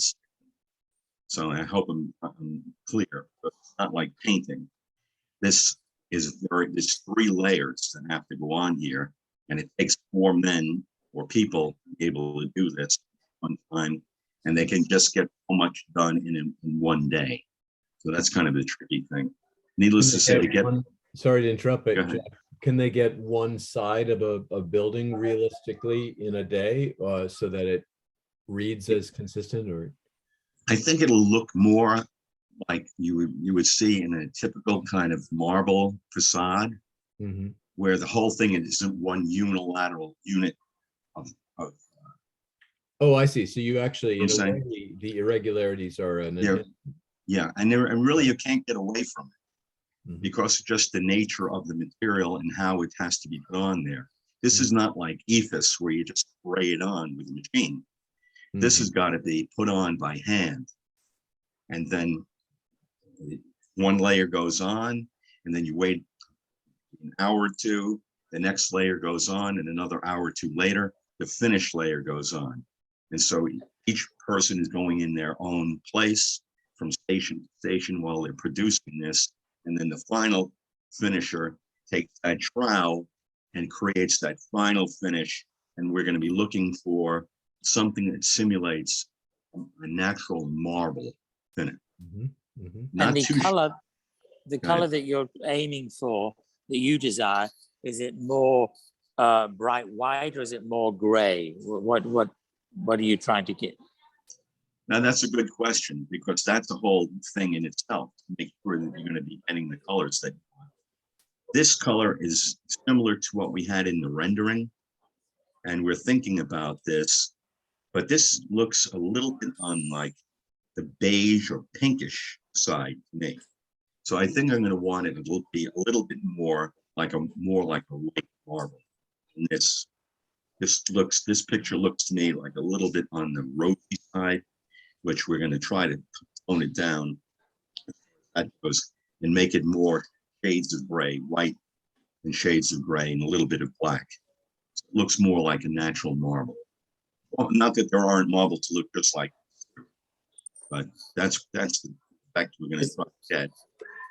So I hope I'm clear, but it's not like painting. This is there's 3 layers that have to go on here, and it takes 4 men or people to be able to do this one time, and they can just get so much done in one day. So that's kind of the tricky thing. Needless to say, to get. Sorry to interrupt, but Go ahead. Jeff, can they get one side of a building realistically in a day so that it reads as consistent? Or I think it'll look more like you would see in a typical kind of marble facade, Mhm. where the whole thing isn't one unilateral unit of Oh, I see. So you actually, in I'm a saying- way, the irregularities are an Yeah. Yeah, and really you can't get away from it Mhm. because of just the nature of the material and how it has to be put on there. This is not like ephes where you just spray it on with a machine. This Mhm. has got to be put on by hand. And then one layer goes on, and then you wait an hour or two, the next layer goes on, and another hour or two later, the finished layer goes on. And so each person is going in their own place from station to station while they're producing this. And then the final finisher takes that trowel and creates that final finish. And we're going to be looking for something that simulates a natural marble finish. Mhm. Mhm. Not And the too color, Go color ahead. that you're aiming for, that you desire, is it more bright white or is it more gray? What are you trying to get? Now, that's a good question, because that's a whole thing in itself, to make sure that you're going to be getting the colors that you want. This color is similar to what we had in the rendering, and we're thinking about this, but this looks a little bit on like the beige or pinkish side to me. So I think I'm going to want it to be a little bit more like a white marble in this. this picture looks to me like a little bit on the rosy side, which we're going to try to tone it down. That goes and make it more shades of gray, white and shades of gray and a little bit of black. So it looks more like a natural marble. Well, not that there aren't marbles to look just like, but that's the effect we're going to try to get.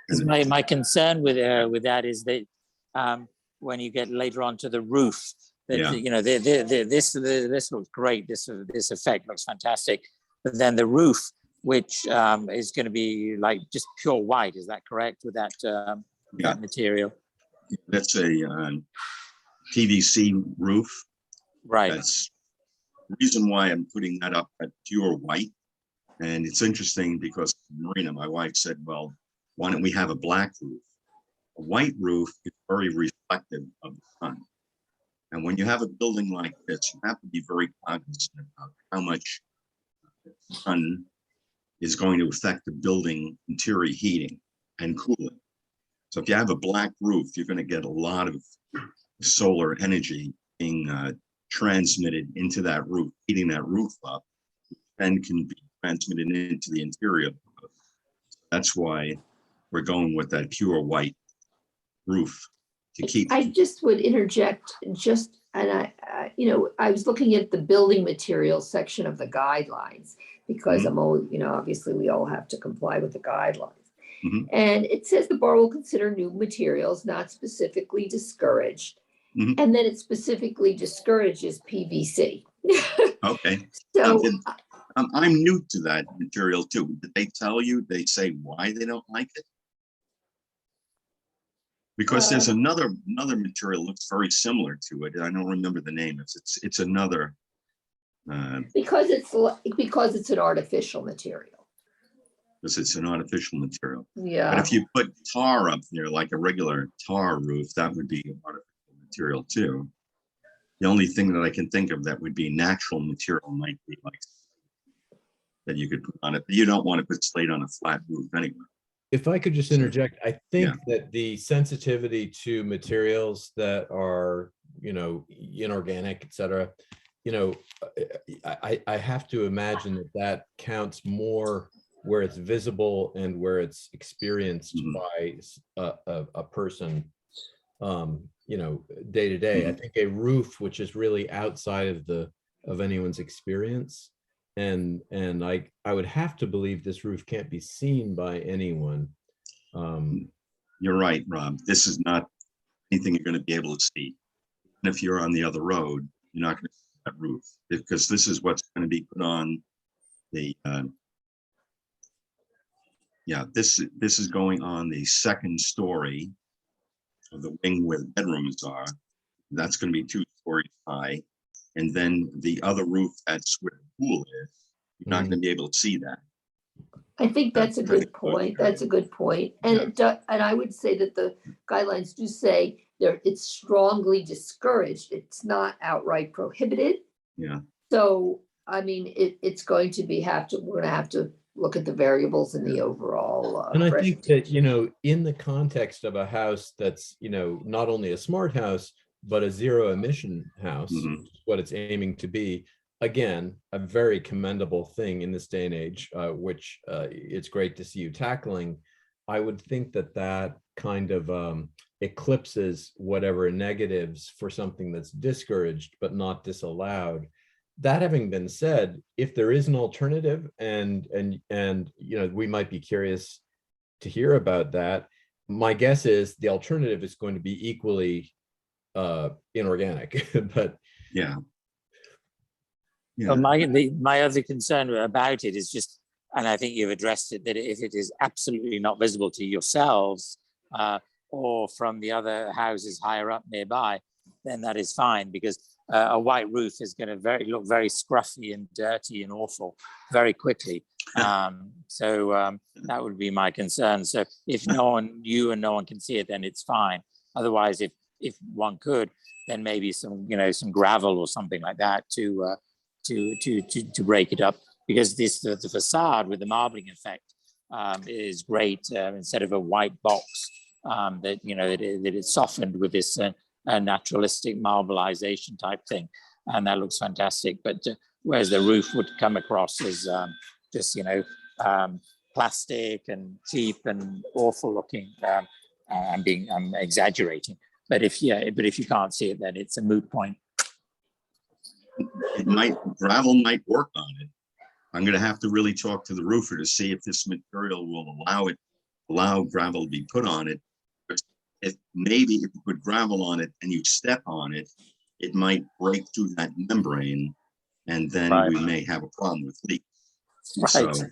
Because my concern with that is that when you get later on to the roof, that Yeah. you know this looks great. This effect looks fantastic, but then the roof, which is going to be like just pure white, is that correct? With that Yeah. that material, That's a PVC roof. right? That's the reason why I'm putting that up at pure white. And it's interesting because Marina, my wife, said, well, why don't we have a black roof? A white roof is very reflective of the sun. And when you have a building like this, you have to be very cognizant about how much sun is going to affect the building interior heating and cooling. So if you have a black roof, you're going to get a lot of solar energy being transmitted into that roof, heating that roof up, and can be transmitted into the interior. That's why we're going with that pure white roof to keep. I just would interject and I was looking at the building materials section of the guidelines because I'm always, obviously we all have to comply with the guidelines. Mhm. And it says the bar will consider new materials not specifically discouraged. Mhm. And then it specifically discourages PVC. Okay. So I'm new to that material too. Did they tell you, they say why they don't like it? Because there's another material looks very similar to it. I don't remember the name. It's another. because it's an artificial material. Because it's an artificial material. But Yeah. if you put tar up there, like a regular tar roof, that would be an artificial material too. The only thing that I can think of that would be natural material might be like that you could put on it. You don't want to put slate on a flat roof anyway. If I could just interject, I think Yeah. that the sensitivity to materials that are, inorganic, et cetera, I have to imagine that counts more where it's visible and where it's experienced Mhm. by a person, day to day. I think a roof, which is really outside of anyone's experience, and I would have to believe this roof can't be seen by anyone. You're right, Rob. This is not anything you're going to be able to see. And if you're on the other road, you're not going to see that roof because this is what's going to be put on the. This is going on the second story of the wing where the bedrooms are. That's going to be 2 stories high, and then the other roof that's where the pool is. You're not going to be able to see that. I think that's a good point. That's a good point. And Yeah. and I would say that the guidelines do say it's strongly discouraged. It's not outright prohibited. Yeah. So, I mean, it's going to be we're gonna have to look at the variables in the overall. And I think that, presentation. in the context of a house that's, not only a smart house, but a zero emission house, Mhm. which is what it's aiming to be, again, a very commendable thing in this day and age, which it's great to see you tackling. I would think that kind of eclipses whatever negatives for something that's discouraged but not disallowed. That having been said, if there is an alternative and we might be curious to hear about that, my guess is the alternative is going to be equally inorganic. But Yeah. Well, my other concern about it is just, and I think you've addressed it, that if it is absolutely not visible to yourselves or from the other houses higher up nearby, then that is fine, because a white roof is going to look very scruffy and dirty and awful very quickly. So that would be my concern. So if no one can see it, then it's fine. Otherwise, if one could, then maybe some gravel or something like that to break it up, because the facade with the marbling effect is great instead of a white box that it's softened with this naturalistic marbleization type thing. and that looks fantastic. But whereas the roof would come across as just, plastic and cheap and awful looking. I'm exaggerating, but if you can't see it, then it's a moot point. Gravel might work on it. I'm gonna have to really talk to the roofer to see if this material will allow gravel to be put on it. If you put gravel on it and you step on it, it might break through that membrane, and then Right. we may have a problem with leaks. Right. So,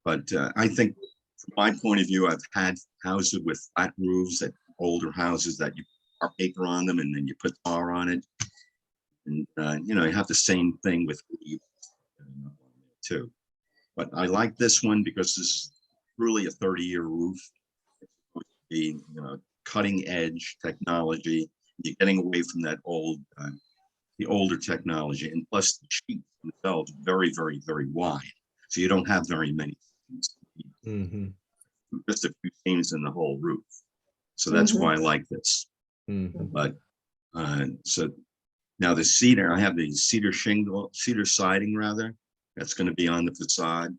but I think from my point of view, I've had houses with flat roofs, older houses that you put paper on them and then you put tar on it. And, you have the same thing with leaves too. But I like this one because this is really a 30-year roof. It's supposed to be, cutting edge technology. You're getting away from that the older technology, and plus the sheets themselves very, very, very wide. So you don't have very many seams. Mhm. Just a few seams in the whole roof. So that's why I like this. Mhm. But so now the cedar, I have the cedar siding rather, that's going to be on the facade.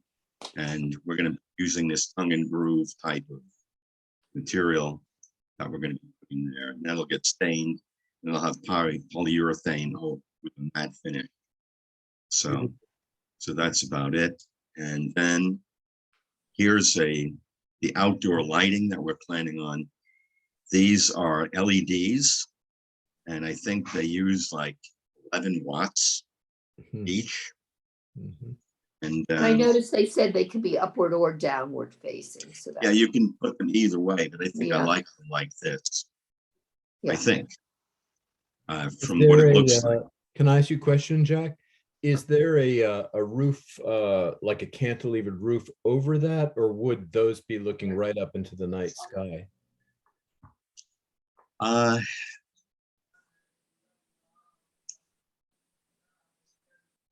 And we're going to be using this tongue and groove type of material that we're going to be putting there. And that'll get stained, and it'll have polyurethane with a matte finish. So that's about it. And then here's the outdoor lighting that we're planning on. These are LEDs, and I think they use like 11 watts Mhm. each. Mhm. And I noticed they said they could be upward or downward facing, so yeah, that's, you can put them either way, but I think I Yeah. like them like this. I yeah. think Is from what there it a, looks like. Can I ask you a question, Jack? Is there a roof, like a cantilevered roof over that, or would those be looking right up into the night sky? I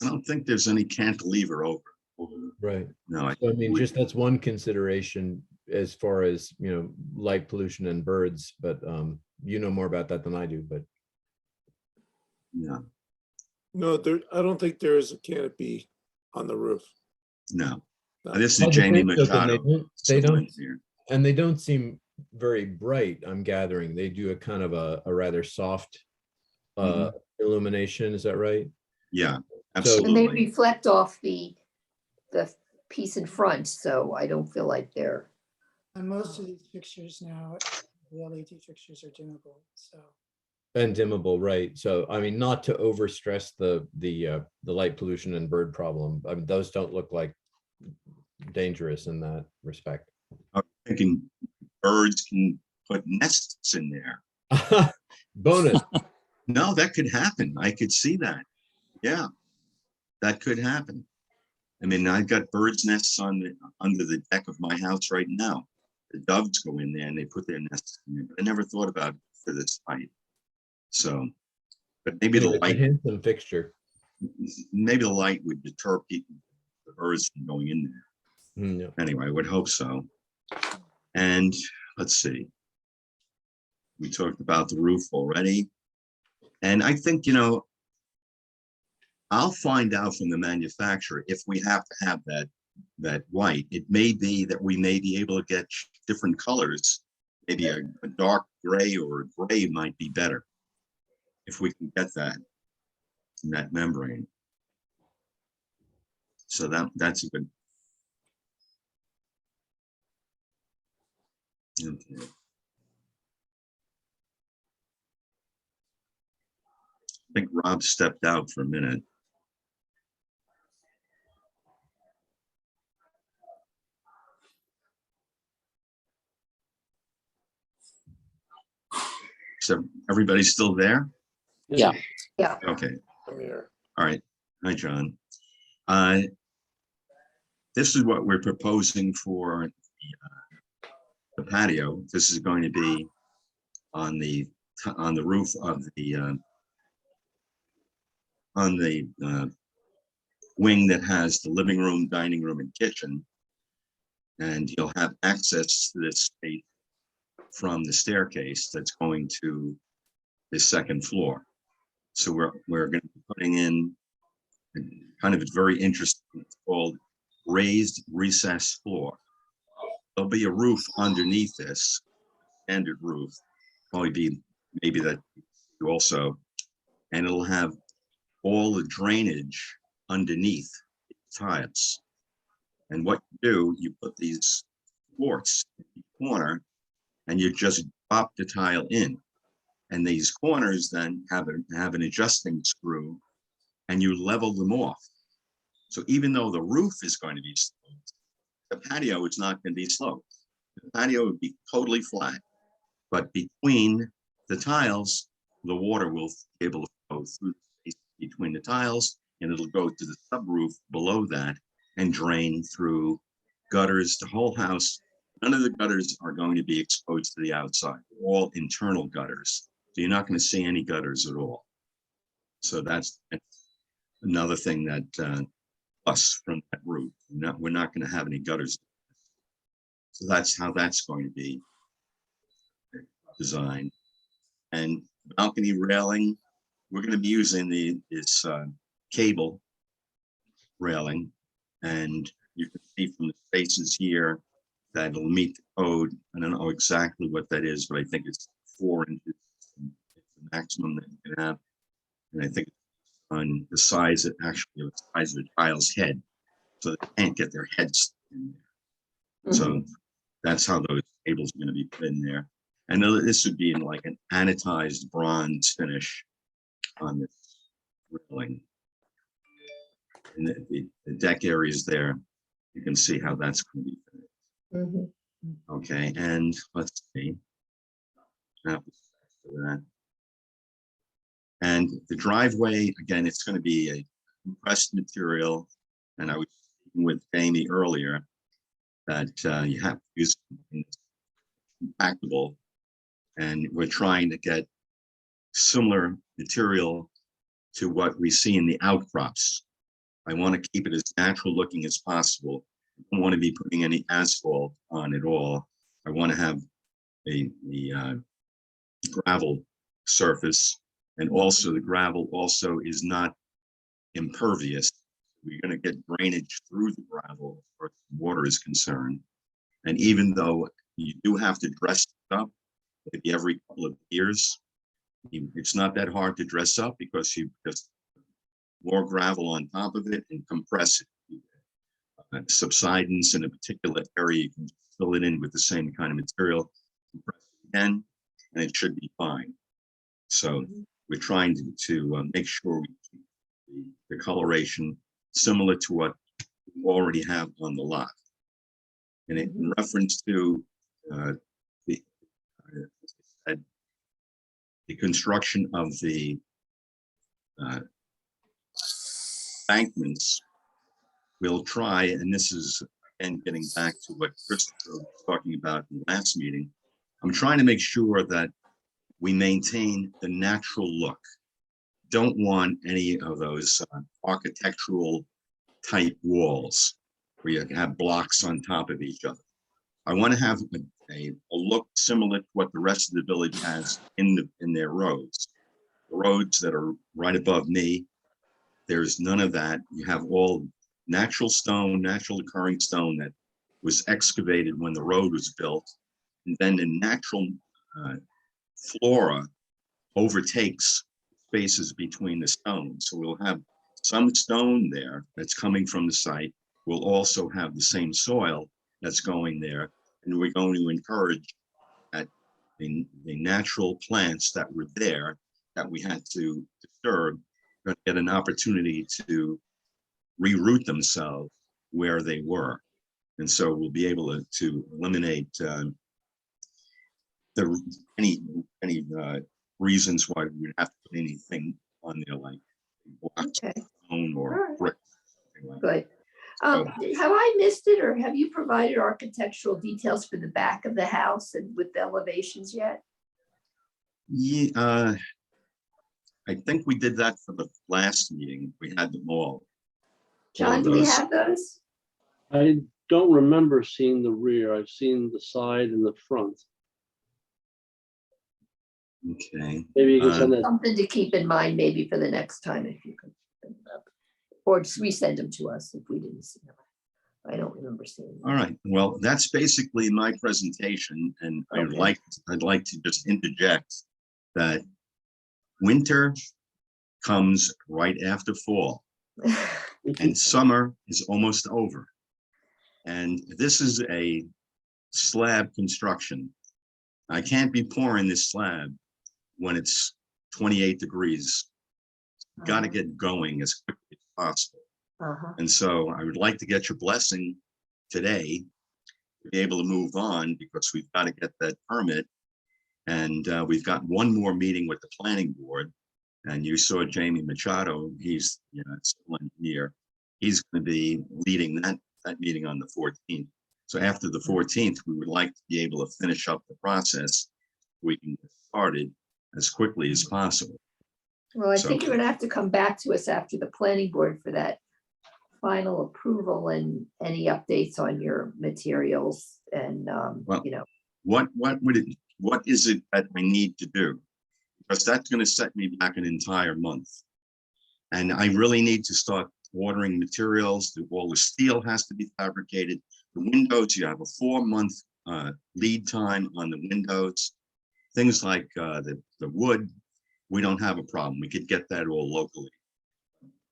don't think there's any cantilever over. Right. No, So, I mean, just that's one consideration as far as, light pollution and birds, but you know more about that than I do, but no, No, I don't think there is a canopy on the roof. no. No. This I is would Jamie think so, then Machado. they civil don't, engineer. and they don't seem very bright, I'm gathering. They do a kind of a rather soft Mhm. illumination, is that right? Yeah, And they absolutely. reflect off the piece in front, so I don't feel like they're, And most of these fixtures now, the LED fixtures are dimmable, so. And dimmable, right? So, I mean, not to overstress the light pollution and bird problem. I mean, those don't look like dangerous in that respect. I'm thinking birds can put nests in there. Bonus. No, that could happen. I could see that. Yeah, that could happen. I mean, I've got birds' nests under the deck of my house right now. The doves go in there and they put their nests in there. But I never thought about it for this height. So, but maybe Anyway, it's a handsome fixture. maybe the light would deter people, the birds from going in there. Mm, yeah. Anyway, I would hope so. And let's see. We talked about the roof already. And I think, I'll find out from the manufacturer if we have to have that white. It may be that we may be able to get different colors. Maybe a dark gray or a gray might be better if we can get that in that membrane. So that's a good. Okay. I think Rob stepped out for a minute. So everybody's still there? Yeah. Okay, I'm here. all right. Hi, John. This is what we're proposing for the patio. This is going to be on the roof of the wing that has the living room, dining room, and kitchen. And you'll have access to this space from the staircase that's going to the second floor. So we're going to be putting in kind of a very interesting, it's called raised recess floor. There'll be a roof underneath this, standard roof, probably be maybe that also, and it'll have all the drainage underneath the tiles. And what you do, you put these ports in the corner and you just drop the tile in. And these corners then have an adjusting screw and you level them off. So even though the roof is going to be sloped, the patio is not going to be sloped. The patio would be totally flat, but between the tiles, the water will be able to flow through the space between the tiles, and it'll go to the subroof below that and drain through gutters, the whole house. None of the gutters are going to be exposed to the outside, all internal gutters. So you're not going to see any gutters at all. So that's another thing that plus from that roof, we're not going to have any gutters. So that's how that's going to be designed. And balcony railing, we're going to be using this cable railing, and you can see from the spaces here that it'll meet the code. I don't know exactly what that is, but I think it's 4 inches. It's the maximum that you can have, and I think on the size of the size of the child's head, so they can't get their heads in there. So that's how those cables are going to be put in there. And this would be in like an anodized bronze finish on this railing. And the deck areas there, you can see how that's going to be finished. Okay, and let's see. And the driveway, again, it's going to be a compressed material. And I was speaking with Amy earlier that you have to use compactable. And we're trying to get similar material to what we see in the outcrops. I want to keep it as natural looking as possible. I don't want to be putting any asphalt on at all. I want to have the gravel surface, and also the gravel also is not impervious. We're going to get drainage through the gravel as far as water is concerned. And even though you do have to dress it up maybe every couple of years, it's not that hard to dress up because you just more gravel on top of it and compress it. Subsidence in a particular area, you can fill it in with the same kind of material, compress it again, and it should be fine. So we're trying to make sure we keep the coloration similar to what we already have on the lot. And in reference to the construction of the embankments, we'll try, and this is again getting back to what Christopher was talking about in the last meeting, I'm trying to make sure that we maintain the natural look. Don't want any of those architectural type walls where you have blocks on top of each other. I want to have a look similar to what the rest of the village has in their roads. The roads that are right above me, there's none of that. You have all natural stone, natural occurring stone that was excavated when the road was built. And then the natural flora overtakes spaces between the stones. So we'll have some stone there that's coming from the site. We'll also have the same soil that's going there. And we're going to encourage that the natural plants that were there that we had to disturb get an opportunity to reroot themselves where they were. And so we'll be able to eliminate any reasons why we would have to put anything on there like blocks, stone, or brick. Like Good. Have I missed it, or have you provided architectural details for the back of the house and with the elevations yet? Yeah, I think we did that for the last meeting. We had them all. John, do we have those? I don't remember seeing the rear. I've seen the side and the front. Okay, Maybe you can send that, Something to keep in mind maybe for the next time if you could. bring it up. Or just resend them to us if we didn't see them. I don't remember seeing them. all right. Well, that's basically my presentation, and Okay. I'd like to just interject that winter comes right after fall, and summer is almost over. And this is a slab construction. I can't be pouring this slab when it's 28 degrees. Got to get going as quickly as possible. Uh-huh. And so I would like to get your blessing today to be able to move on, because we've got to get that permit. And we've got one more meeting with the planning board. And you saw Jamie Machado, he's a civil engineer. He's going to be leading that meeting on the 14th. So after the 14th, we would like to be able to finish up the process. We can get started as quickly as possible. Well, I So- think you're gonna have to come back to us after the planning board for that final approval and any updates on your materials and, Well- you know, What is it that I need to do? Because that's going to set me back an entire month. And I really need to start ordering materials. All the steel has to be fabricated. The windows, you have a 4-month lead time on the windows. Things like the wood, we don't have a problem. We could get that all locally.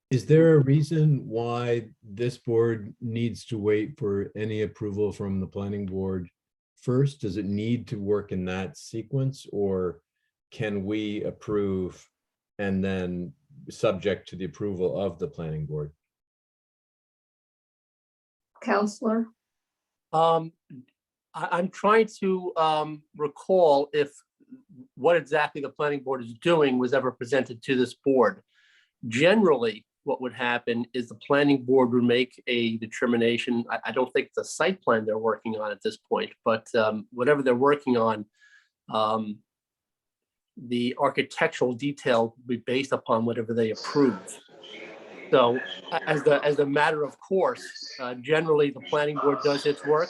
Is there a reason why this board needs to wait for any approval from the planning board first? Does it need to work in that sequence, or can we approve and then subject to the approval of the planning board? Counselor? I'm trying to recall if what exactly the planning board is doing was ever presented to this board. Generally, what would happen is the planning board would make a determination. I don't think it's a site plan they're working on at this point, but whatever they're working on, the architectural detail will be based upon whatever they approve. So as a matter of course, generally the planning board does its work.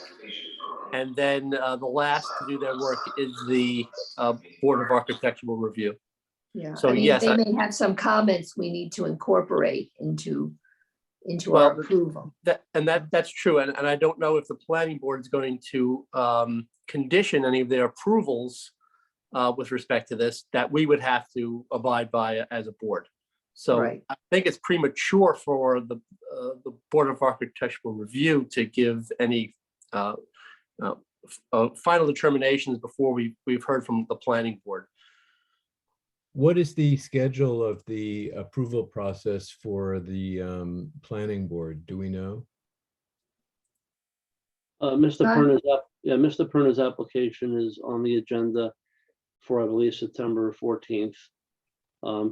And then the last to do their work is the Board of Architectural Review. Yeah, So, I mean, yes, they I- may have some comments we need to incorporate into Well, our approval. That's true. And I don't know if the planning board is going to condition any of their approvals with respect to this, that we would have to abide by as a board. So Right. I think it's premature for the Board of Architectural Review to give any final determinations before we've heard from the planning board. What is the schedule of the approval process for the planning board? Do we know? Mr. Huh? Mr. Perna's application is on the agenda for, I believe, September 14th.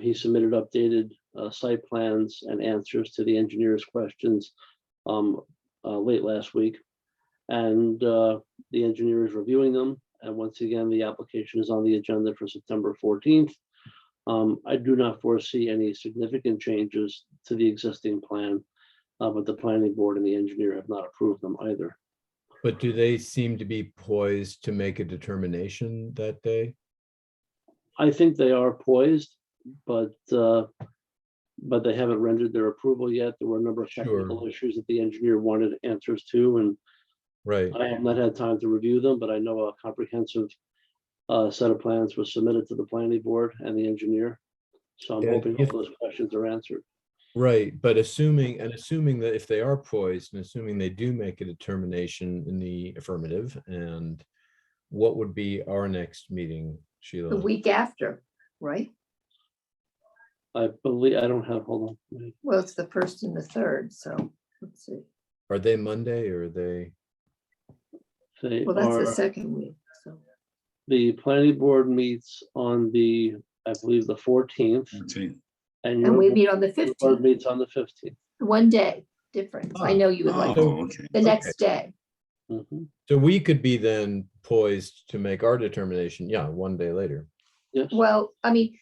He submitted updated site plans and answers to the engineer's questions late last week. And the engineer is reviewing them. And once again, the application is on the agenda for September 14th. I do not foresee any significant changes to the existing plan, but the planning board and the engineer have not approved them either. But do they seem to be poised to make a determination that day? I think they are poised, but they haven't rendered their approval yet. There were a number of technical issues that the engineer wanted answers to, and Right. I have not had time to review them, but I know a comprehensive set of plans was submitted to the planning board and the engineer. So I'm Yeah, hoping all if- those questions are answered. Right, but assuming that if they are poised and assuming they do make a determination in the affirmative, and what would be our next meeting, The Sheila? week after, right? I believe, I don't have, hold on. Well, it's the 1st and the 3rd, so let's see. Are they Monday or are they? They Well, that's the are, second week, so. the planning board meets on the, I believe, the 14th. 14th. And And we your meet on the board 15th, meets on the 15th. one day difference. I know you would like Oh, okay. the next day. Mhm. So we could be then poised to make our determination, yeah, one day later. Yes, Well, I mean,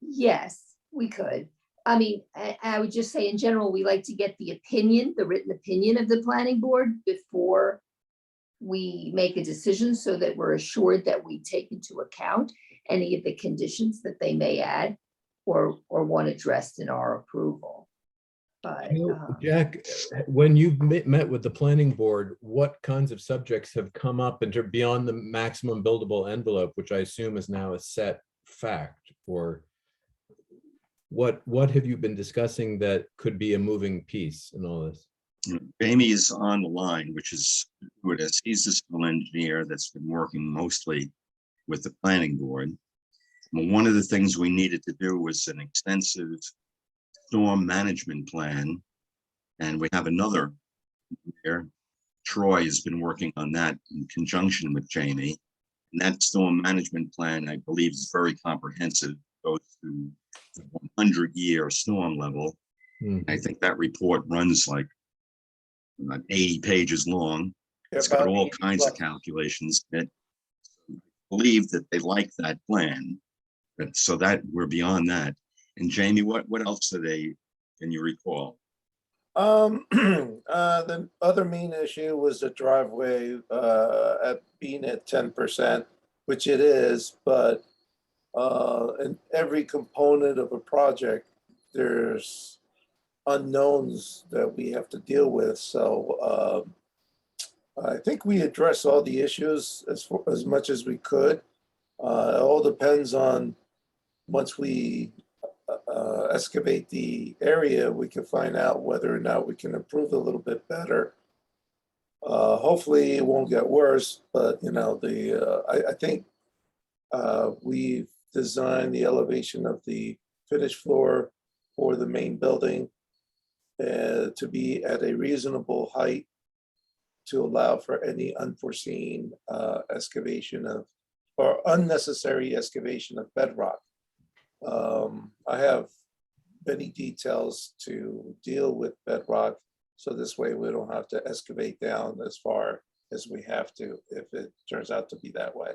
yes, we could. I mean, I would just say in general, we like to get the opinion, the written opinion of the planning board before we make a decision so that we're assured that we take into account any of the conditions that they may add or want addressed in our approval. But You know, Jack, when you've met with the planning board, what kinds of subjects have come up into beyond the maximum buildable envelope, which I assume is now a set fact? Or what have you been discussing that could be a moving piece in all this? Jamie is on the line, which is who it is. He's the civil engineer that's been working mostly with the planning board. Well, one of the things we needed to do was an extensive storm management plan. And we have another there. Troy has been working on that in conjunction with Jamie. And that storm management plan, I believe, is very comprehensive, goes to the 100-year storm level. I think that report runs like about 80 pages long. It's got all kinds of calculations in it. I believe that they like that plan. But so that we're beyond that. And Jamie, what else can you recall? The other main issue was the driveway at being at 10%, which it is, but in every component of a project, there's unknowns that we have to deal with. So I think we addressed all the issues as much as we could. It all depends on once we excavate the area, we can find out whether or not we can improve a little bit better. Hopefully it won't get worse, but you know, I think we've designed the elevation of the finished floor for the main building to be at a reasonable height to allow for any unforeseen excavation of or unnecessary excavation of bedrock. I have many details to deal with bedrock, so this way we don't have to excavate down as far as we have to if it turns out to be that way.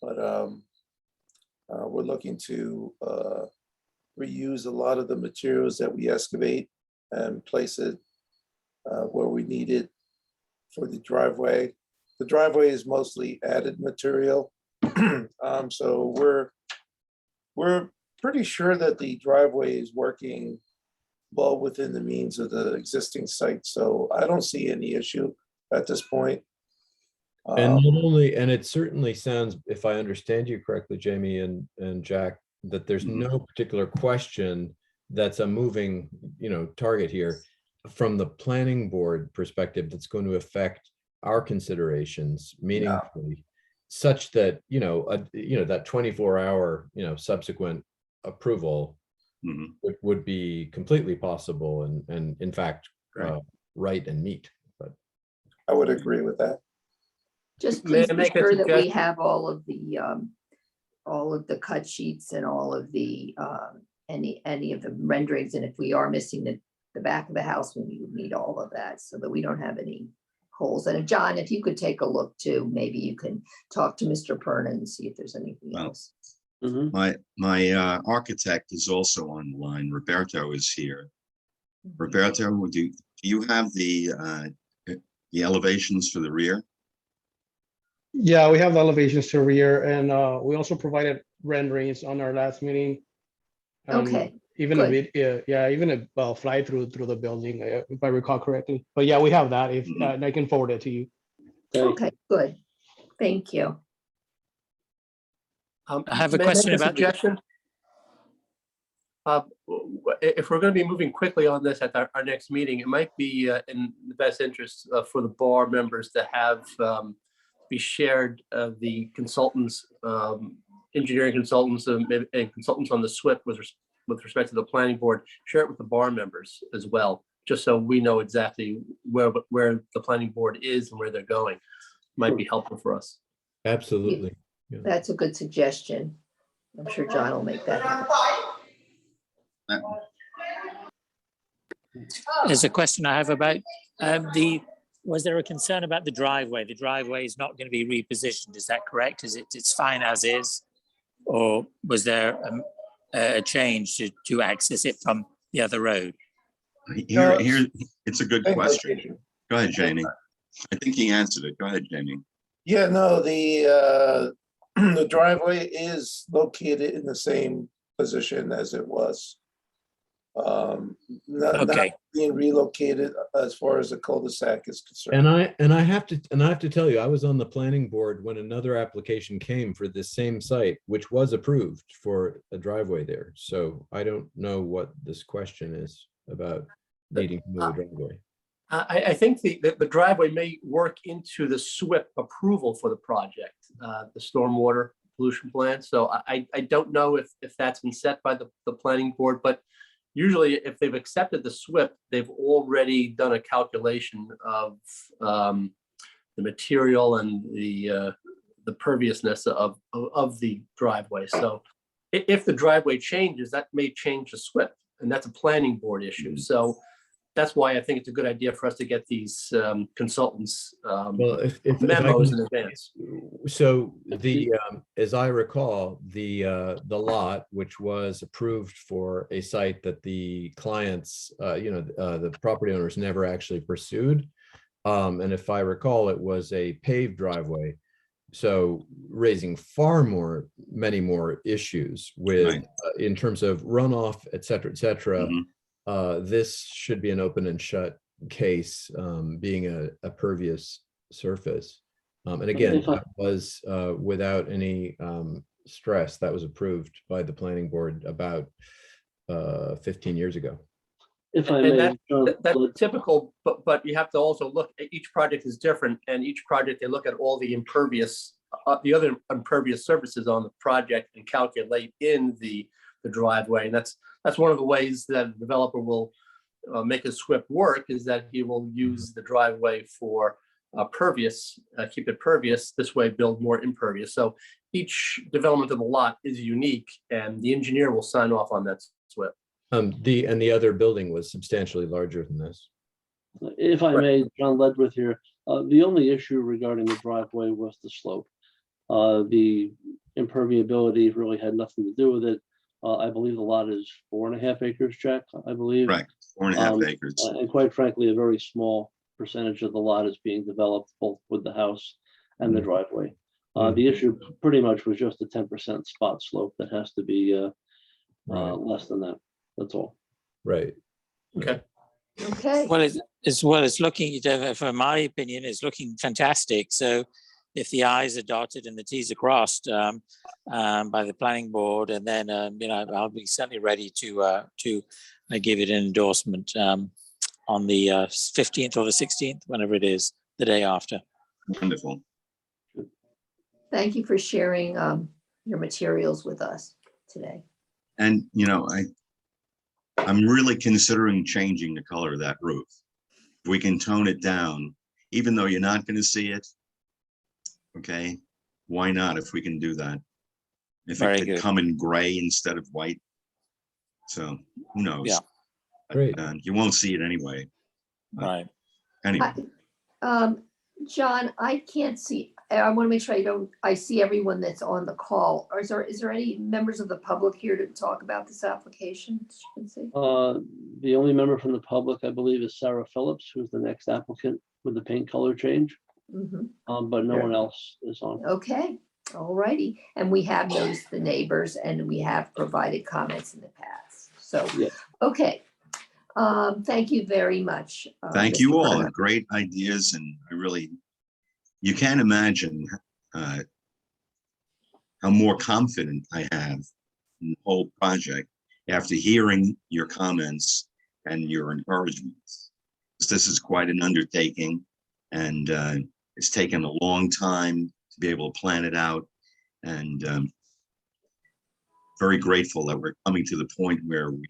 But we're looking to reuse a lot of the materials that we excavate and place it where we need it for the driveway. The driveway is mostly added material, so we're pretty sure that the driveway is working well within the means of the existing site. So I don't see any issue at this point. And not only, and it certainly sounds, if I understand you correctly, Jamie and Jack, that there's no particular question that's a moving, target here from the planning board perspective that's going to affect our considerations meaningfully, such that, that 24-hour, subsequent approval would be completely possible and in fact, right and neat. But I would agree with that. just May I please be make a sure that we suggestion? have all of the cut sheets and all of the any of the renderings. And if we are missing the back of the house, we would need all of that so that we don't have any holes. And John, if you could take a look too, maybe you can talk to Mr. Perna and see if there's anything else. My architect is also on the line. Roberto is here. Roberto, do you have the elevations for the rear? Yeah, we have the elevations to rear, and we also provided renderings on our last meeting. Okay, Even good. a bit, even a fly through the building, if I recall correctly. But yeah, we have that. If I can forward it to you. Okay, good. Thank you. I have a May I make question about the- suggestion? If we're going to be moving quickly on this at our next meeting, it might be in the best interest for the bar members to have be shared the consultants, engineering consultants, and consultants on the SWIP with respect to the planning board. Share it with the bar members as well, just so we know exactly where the planning board is and where they're going. Might be helpful for us. absolutely. That's a good suggestion. I'm sure John will make that happen. There's a question I have about was there a concern about the driveway? The driveway is not going to be repositioned, is that correct? It's fine as is? Or was there a change to access it from the other road? Here, it's a good question. Go ahead, Jamie. I think he answered it. Go ahead, Jamie. Yeah, no, the the driveway is located in the same position as it was. Not Okay. being relocated as far as the cul-de-sac is concerned. And I have to tell you, I was on the planning board when another application came for this same site, which was approved for a driveway there. So I don't know what this question is about needing to move a driveway. I think the driveway may work into the SWIP approval for the project, the stormwater pollution plan. So I don't know if that's been set by the planning board, but usually if they've accepted the SWIP, they've already done a calculation of the material and the perviousness of the driveway. So if the driveway changes, that may change the SWIP, and that's a planning board issue. So that's why I think it's a good idea for us to get these consultants Well, if I memos can- in advance. So as I recall, the lot, which was approved for a site that the clients, the property owners never actually pursued. And if I recall, it was a paved driveway. So raising many more issues with, Right. In terms of runoff, et cetera, et cetera. Mhm. This should be an open and shut case, being a pervious surface. And again, If I- that was without any stress. That was approved by the planning board about 15 years ago. If I And may, that- John, That's let- typical, but you have to also look, each project is different, and each project, they look at all the impervious, the other impervious surfaces on the project and calculate in the driveway. And that's one of the ways that a developer will make a SWIP work, is that he will use the driveway for pervious, keep it pervious, this way build more impervious. So each development of the lot is unique, and the engineer will sign off on that SWIP. The other building was substantially larger than this. if I Right. may, John Ledwith here, the only issue regarding the driveway was the slope. The impermeability really had nothing to do with it. I believe the lot is 4.5 acres, Jack, I believe. Correct, 4.5 Um, acres. And quite frankly, a very small percentage of the lot is being developed both with the house and the Mhm. driveway. Mhm. The issue pretty much was just a 10% spot slope that has to be Right. less than that. That's all. Right. Okay. Okay, Well, it's looking, for my opinion, it's looking fantastic. So if the I's are dotted and the T's are crossed by the planning board, and then, I'll be certainly ready to give it an endorsement on the 15th or the 16th, whenever it is, the day after. Wonderful. thank you for sharing your materials with us today. And, I'm really considering changing the color of that roof. If we can tone it down, even though you're not going to see it. Okay, why not if we can do that? If Very it could good. come in gray instead of white. So who knows? Yeah. Great. You won't see it anyway. Right. Anyway, John, I can't see, I want to make sure I see everyone that's on the call. Is there any members of the public here to talk about this application? The only member from the public, I believe, is Sarah Phillips, who's the next applicant with the paint color change. Mhm. But no one else is on. Okay, all righty. And we have noticed the neighbors and we have provided comments in the past. So, Yeah. okay. Thank you very much. thank Mr. you all. Burnham. Great ideas, and you can't imagine how more confident I have in the whole project after hearing your comments and your encouragements. This is quite an undertaking, and it's taken a long time to be able to plan it out, and very grateful that we're coming to the point where we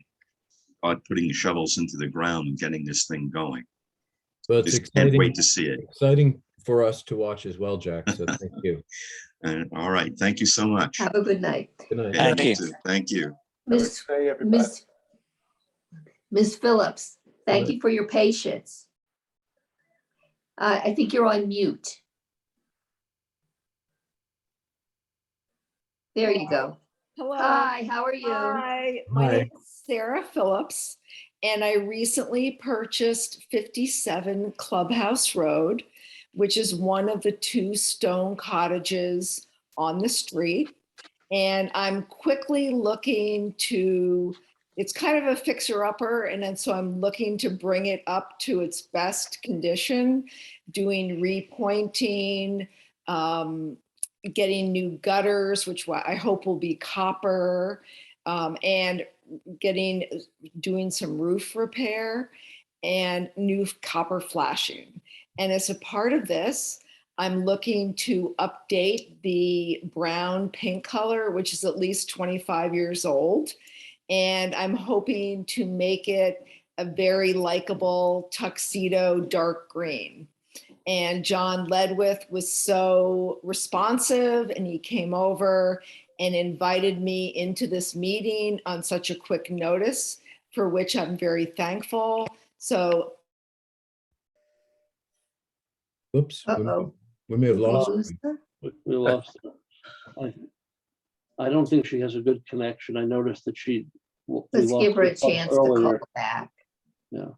are putting the shovels into the ground and getting this thing going. Well, it's Just can't exciting. wait to see it. Exciting for us to watch as well, Jack. So thank you. And all right, thank you so much. Have a good night. Good night. Yeah, Thank you. Thank you. Miss Hey, everybody. Miss Phillips, thank Hello. you for your patience. I think you're on mute. There you go. Hello. Hi, how are you? Hi, my Hi. name is Sarah Phillips, and I recently purchased 57 Clubhouse Road, which is one of the 2 stone cottages on the street. And I'm quickly looking to, it's kind of a fixer-upper, and then so I'm looking to bring it up to its best condition, doing repointing, getting new gutters, which I hope will be copper, and doing some roof repair and new copper flashing. And as a part of this, I'm looking to update the brown paint color, which is at least 25 years old. And I'm hoping to make it a very likable tuxedo dark green. And John Ledwith was so responsive, and he came over and invited me into this meeting on such a quick notice, for which I'm very thankful. So, Oops, Uh-oh. we may have Did we lost. lose her. her? We lost her. I don't think she has a good connection. I noticed that we Let's lost give her a her chance to call earlier. back. Yeah.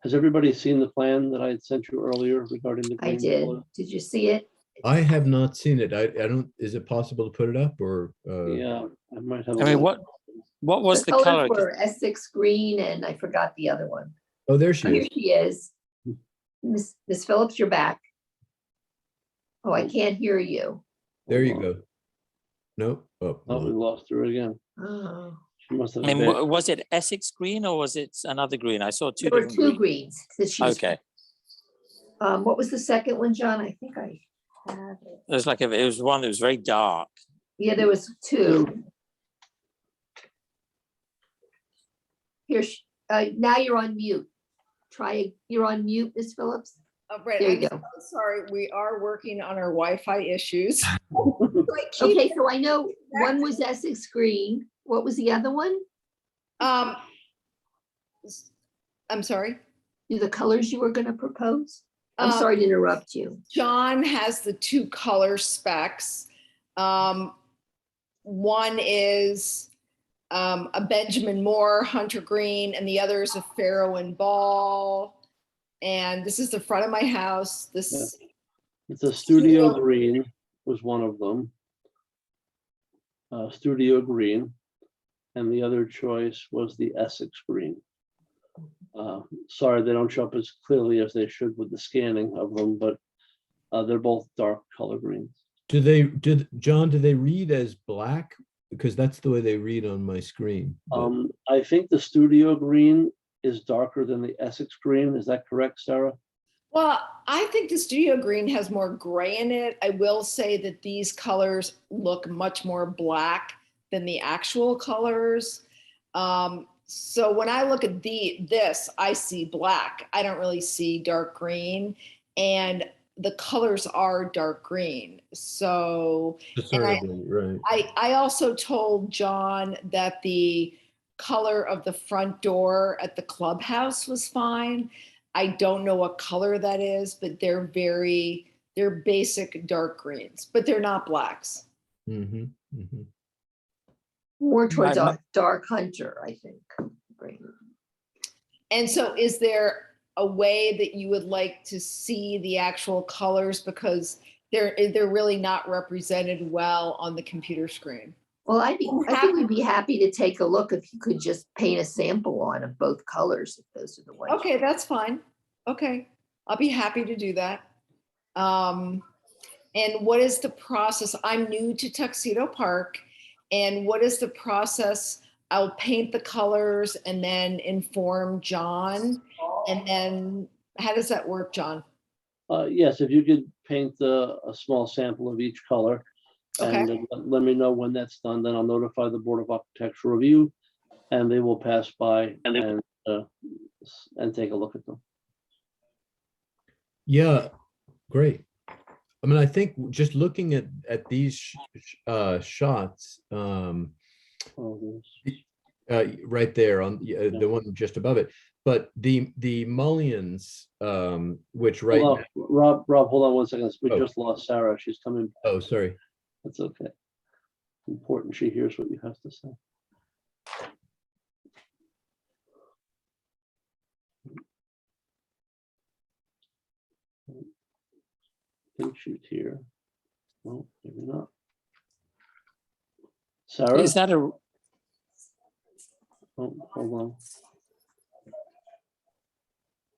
Has everybody seen the plan that I had sent you earlier regarding the I green did. color? Did you see it? I have not seen it. I don't, is it possible to put it up or? Yeah, I might have. I mean, what was the colors color? were Essex green, and I forgot the other one. Oh, there she Here is. she is. Miss Phillips, you're back. Oh, I can't hear you. There you go. Nope. Oh, Oh, we lost her again. Oh, She must have. And been- was it Essex green or was it another green? I saw two there were different two greens. greens that she's. Okay, What was the second one, John? I think I have it. it was like it was one that was very dark. Yeah, there was two. Here, now you're on mute. You're on mute, Miss Phillips. Brett, There you I'm go. so sorry. We are working on our Wi-Fi issues. Okay, so I know one was Essex green. What was the other one? I'm sorry. The colors you were going to propose? I'm Um, sorry to interrupt you. John has the two color specs. One is a Benjamin Moore hunter green, and the other is a Farrow and Ball. And this is the front of my house. This It's a studio green was one of them. Studio green. And the other choice was the Essex green. Sorry, they don't show up as clearly as they should with the scanning of them, but they're both dark color greens. John, do they read as black? Because that's the way they read on my screen. but- I think the studio green is darker than the Essex green. Is that correct, Sarah? Well, I think the studio green has more gray in it. I will say that these colors look much more black than the actual colors. So when I look at this, I see black. I don't really see dark green, and the colors are dark green. So Discernible, right. I also told John that the color of the front door at the clubhouse was fine. I don't know what color that is, but they're basic dark greens, but they're not blacks. Mm-hmm, mm-hmm. More towards My- a dark hunter, I think. Green. And so is there a way that you would like to see the actual colors, because they're really not represented well on the computer screen? Well, I think we'd be happy to take a look if you could just paint a sample on of both colors, if those are the ones. Okay, that's fine. Okay, I'll be happy to do that. And what is the process? I'm new to Tuxedo Park, and what is the process? I'll paint the colors and then inform John. And then how does that work, John? Yes, if you could paint a small sample of each color. Okay. And then let me know when that's done, then I'll notify the Board of Architectural Review, and they will pass by and take a look at them. Yeah, great. I mean, I think just looking at these shots, Oh, right there on the one just above it, but the mullions, which right Hold now, on, Rob, hold on one second. We Oh. just lost Sarah. She's coming. oh, sorry. That's okay. Important she hears what you have to say. I think she's here. Oh, maybe not. Sarah? Is that a, Oh, hold on.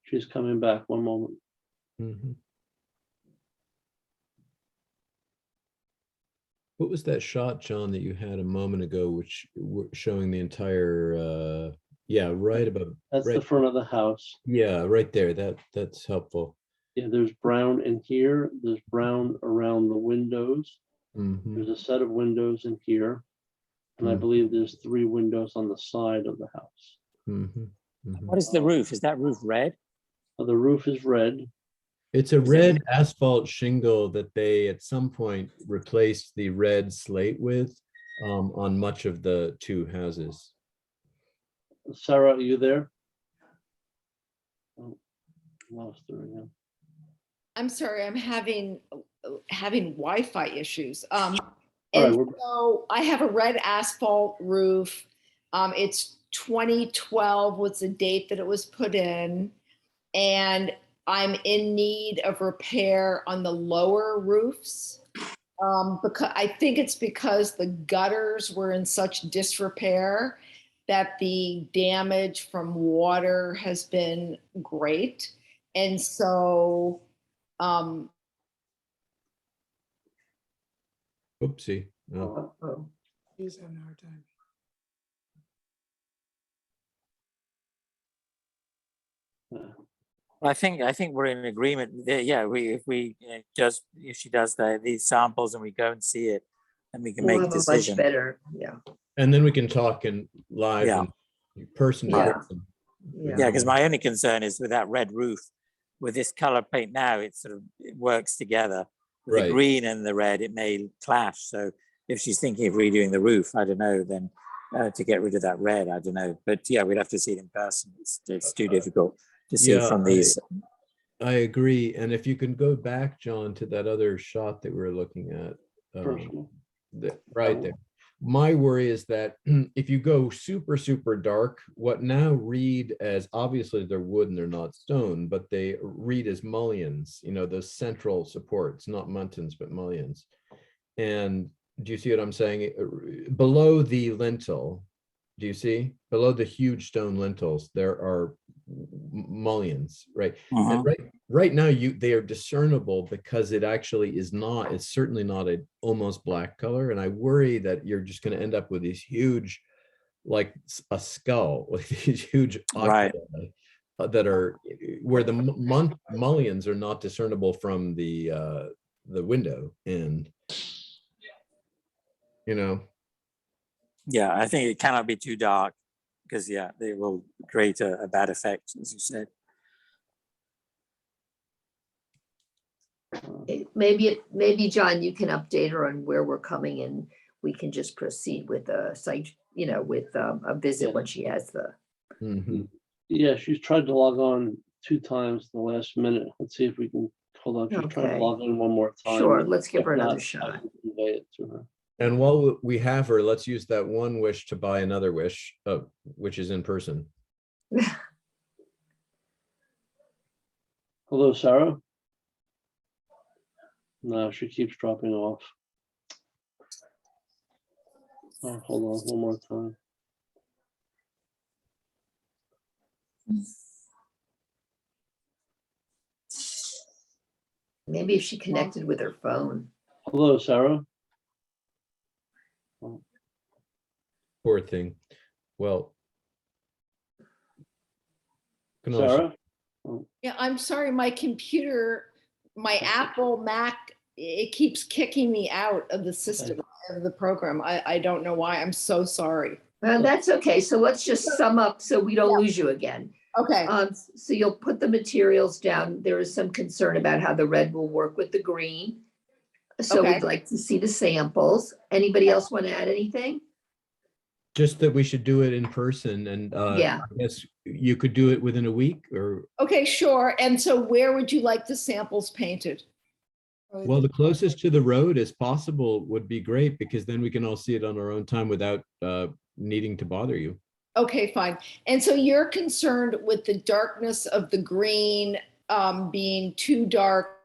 She's coming back. One moment. Mhm. What was that shot, John, that you had a moment ago, which were showing the entire, yeah, right above, That's the right, front of the house. yeah, right there. That's helpful. Yeah, there's brown in here. There's brown around the windows. Mhm. There's a set of windows in here. And I Mhm. believe there's 3 windows on the side of the house. Mhm. Mhm. what is the roof? Is that roof red? The roof is red. It's a Is it- red asphalt shingle that they at some point replaced the red slate with on much of the 2 houses. Sarah, are you there? Oh, lost her again. I'm sorry, I'm having Wi-Fi issues. All right, And we're- so I have a red asphalt roof. It's 2012 was the date that it was put in. And I'm in need of repair on the lower roofs. Because I think it's because the gutters were in such disrepair that the damage from water has been great. And so, Oopsie. Oh. Oh, He's having a hard time. I think we're in agreement. Yeah, if she does these samples and we go and see it, then we can we'll make a have a much decision. better, yeah, And then we can talk in live Yeah. and person to Yeah. person. yeah. Yeah, because my only concern is with that red roof, with this color paint now, it works together. With Right. the green and the red, it may clash. So if she's thinking of redoing the roof, I don't know, then to get rid of that red, I don't know. But yeah, we'd have to see it in person. It's too difficult to see Yeah, from these. I agree. And if you can go back, John, to that other shot that we were looking at. First one. Right there. My worry is that if you go super, super dark, what now read as, obviously they're wood and they're not stone, but they read as mullions, you know, those central supports, not muntins, but mullions. And do you see what I'm saying? Below the lintel, do you see? Below the huge stone lintels, there are mullions, right? And right now they are discernible because it actually is not, it's certainly not a almost black color. And I worry that you're just going to end up with these huge, like a skull, with these huge Right. oculi, that are where the mullions are not discernible from the window. And you know, Yeah, I think it cannot be too dark because yeah, they will create a bad effect, as you said. Maybe John, you can update her on where we're coming and we can just proceed with a site, you know, with a visit Yeah. when she has the. mhm. Yeah, she's tried to log on 2 times in the last minute. Let's see if we can, hold on, she's trying Okay. to log in one more time. Sure, let's give her If another not, I shot. can convey it to her. And while we have her, let's use that one wish to buy another wish, which is in person. Hello, Sarah? No, she keeps dropping off. Oh, hold on, one more time. Maybe if she connected with her phone. Hello, Sarah? Poor thing. Well. Can also- Sarah? yeah, I'm sorry, my computer, my Apple Mac, it keeps kicking me out of the system, of the program. I don't know why. I'm so sorry. Well, that's okay. So let's just sum up so we don't lose you again. Okay. So you'll put the materials down. There is some concern about how the red will work with the green. So Okay. we'd like to see the samples. Anybody else want to add anything? Just that we should do it in person and Yeah. I guess you could do it within a week or, Okay, sure. And so where would you like the samples painted? well, the closest to the road as possible would be great because then we can all see it on our own time without needing to bother you. Okay, fine. And so you're concerned with the darkness of the green being too dark.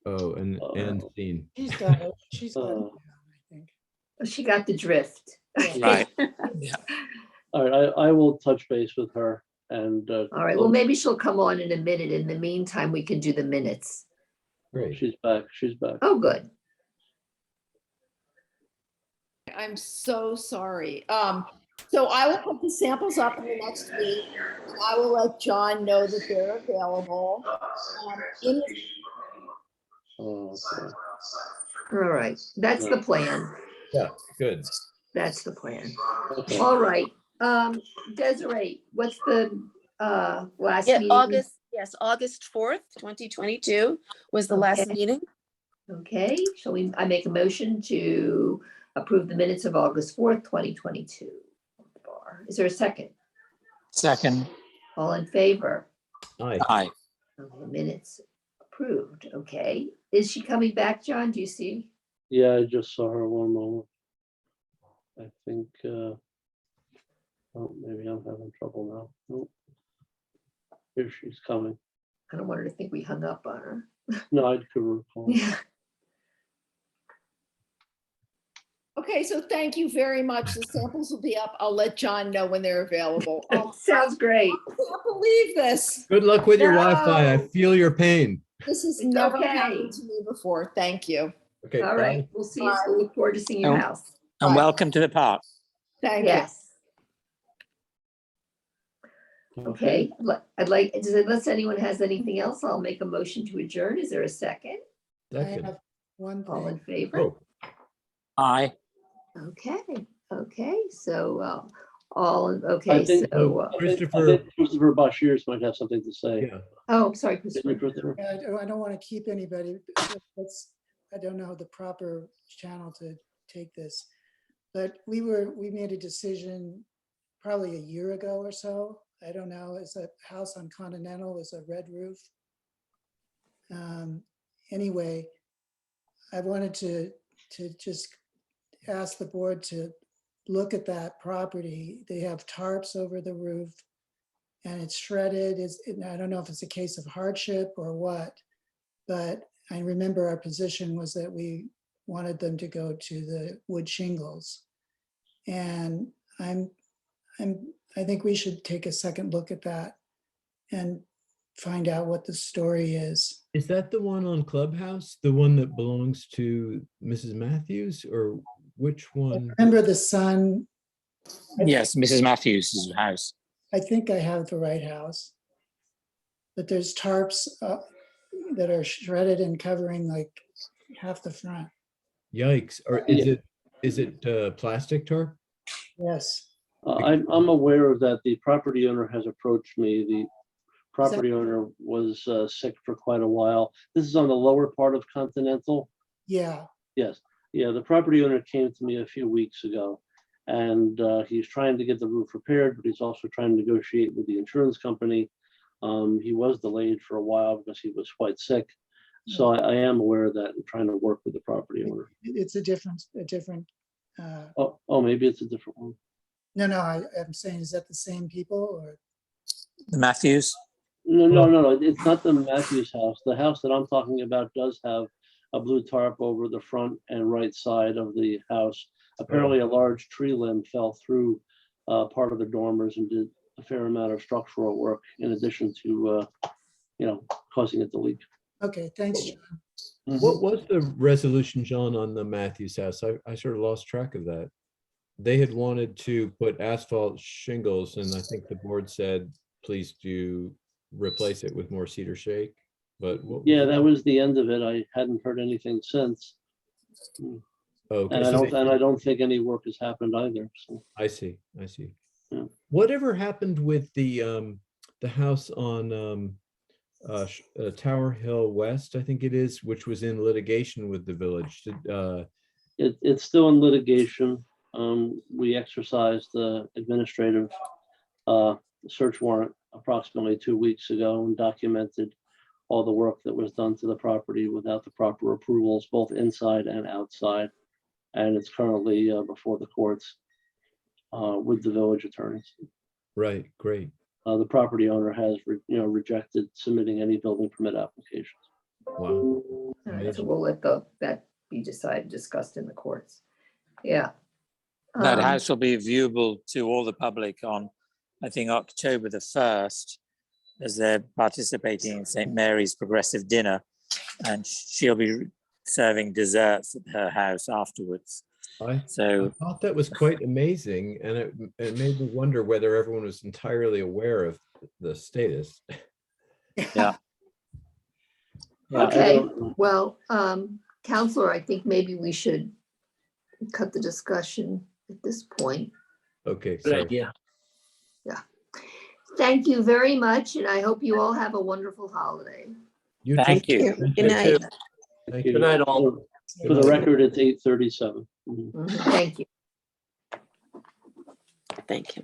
Oh, and Uh, scene. She's got it. She's got it Uh, down, I think. She got the drift. Right. All right, I will touch base with her and. All right, well, maybe she'll come on in a minute. In the meantime, we can do the minutes. Great. She's back, she's back. Oh, good. I'm so sorry. So I will put the samples up in the next week. And I will let John know that they're available. In the Oh, okay. All right, that's the plan. Yeah, good. That's the plan. Okay. All right, Desiree, what's the last Yeah, meeting? August 4th, 2022 was the last Okay. meeting. Okay, I make a motion to approve the minutes of August 4th, 2022. Is there a second? Second, All in favor? Aye. aye. Okay, minutes approved, okay. Is she coming back, John? Do you see? Yeah, I just saw her one moment. I think, oh, maybe I'm having trouble now. Nope. Here she's coming. I don't want her to think we hung up on her. No, I could recall. Yeah. Okay, so thank you very much. The samples will be up. I'll let John know when they're available. Oh, Sounds great. I can't believe this. Good luck with your Wi-Fi. I No. feel your pain. This has It's never okay. happened to me before. Thank you. Okay. All right, we'll see you. Bye. We'll look forward to seeing your Oh. house. And Aye. welcome to the park. Thank you. Yes. Okay, I'd like, unless anyone has anything else, I'll make a motion to adjourn. Is there a second? I Second. have one All in thing. favor? Oh, Aye. Okay, so, I think- think, Christopher. Christopher Bashirs might have something to say. Yeah. oh, sorry, Didn't you, Christopher. Christopher? I don't want to keep anybody, I don't know the proper channel to take this. But we made a decision probably a year ago or so. I don't know, it's a house on Continental, is a red roof. Anyway, I wanted to just ask the board to look at that property. They have tarps over the roof and it's shredded. I don't know if it's a case of hardship or what, but I remember our position was that we wanted them to go to the wood shingles. And I think we should take a second look at that and find out what the story is. Is that the one on Clubhouse? The one that belongs to Mrs. Matthews, or which one? Remember the son, Yes, Mrs. Matthews' house. I think I have the right house. But there's tarps that are shredded and covering like half the front. Yikes. Or is it plastic tarp? Yes. I'm aware that the property owner has approached me. The property owner was sick for quite a while. This is on the lower part of Continental. Yeah. Yes, yeah, the property owner came to me a few weeks ago. And he's trying to get the roof repaired, but he's also trying to negotiate with the insurance company. He was delayed for a while because he was quite sick. So I am aware of that and trying to work with the property owner. It's a different. Oh, maybe it's a different one. No, I'm saying, is that the same people or? The Matthews? No, it's not the Matthews house. The house that I'm talking about does have a blue tarp over the front and right side of the house. Apparently a large tree limb fell through part of the dormers and did a fair amount of structural work in addition to, causing it to leak. Okay, thanks, John. What was the resolution, John, on the Matthews house? I sort of lost track of that. They had wanted to put asphalt shingles, and I think the board said, please do replace it with more cedar shake. But Yeah, that was the end of it. I hadn't heard anything since. okay. And I don't think any work has happened either. So I see. Yeah. Whatever happened with the house on Tower Hill West, I think it is, which was in litigation with the village? It's still in litigation. We exercised the administrative search warrant approximately 2 weeks ago and documented all the work that was done to the property without the proper approvals, both inside and outside. And it's currently before the courts with the village attorneys. Right, great. The property owner has, rejected submitting any building permit applications. Wow. All right, so we'll let that be discussed in the courts. Yeah. That Um, house will be viewable to all the public on, I think, October the 1st, as they're participating in St. Mary's Progressive Dinner. And she'll be serving desserts at her house afterwards. I So, thought that was quite amazing, and it made me wonder whether everyone was entirely aware of the status. yeah. Yeah. Okay, well, Counselor, I think maybe we should cut the discussion at this point. Okay, Good sorry. idea. Thank you very much, and I hope you all have a wonderful holiday. You Thank too. you. Thank Good night. Thank Mm-hmm. you. Good night, all. For the record, it's 8:37. Thank you. Thank you.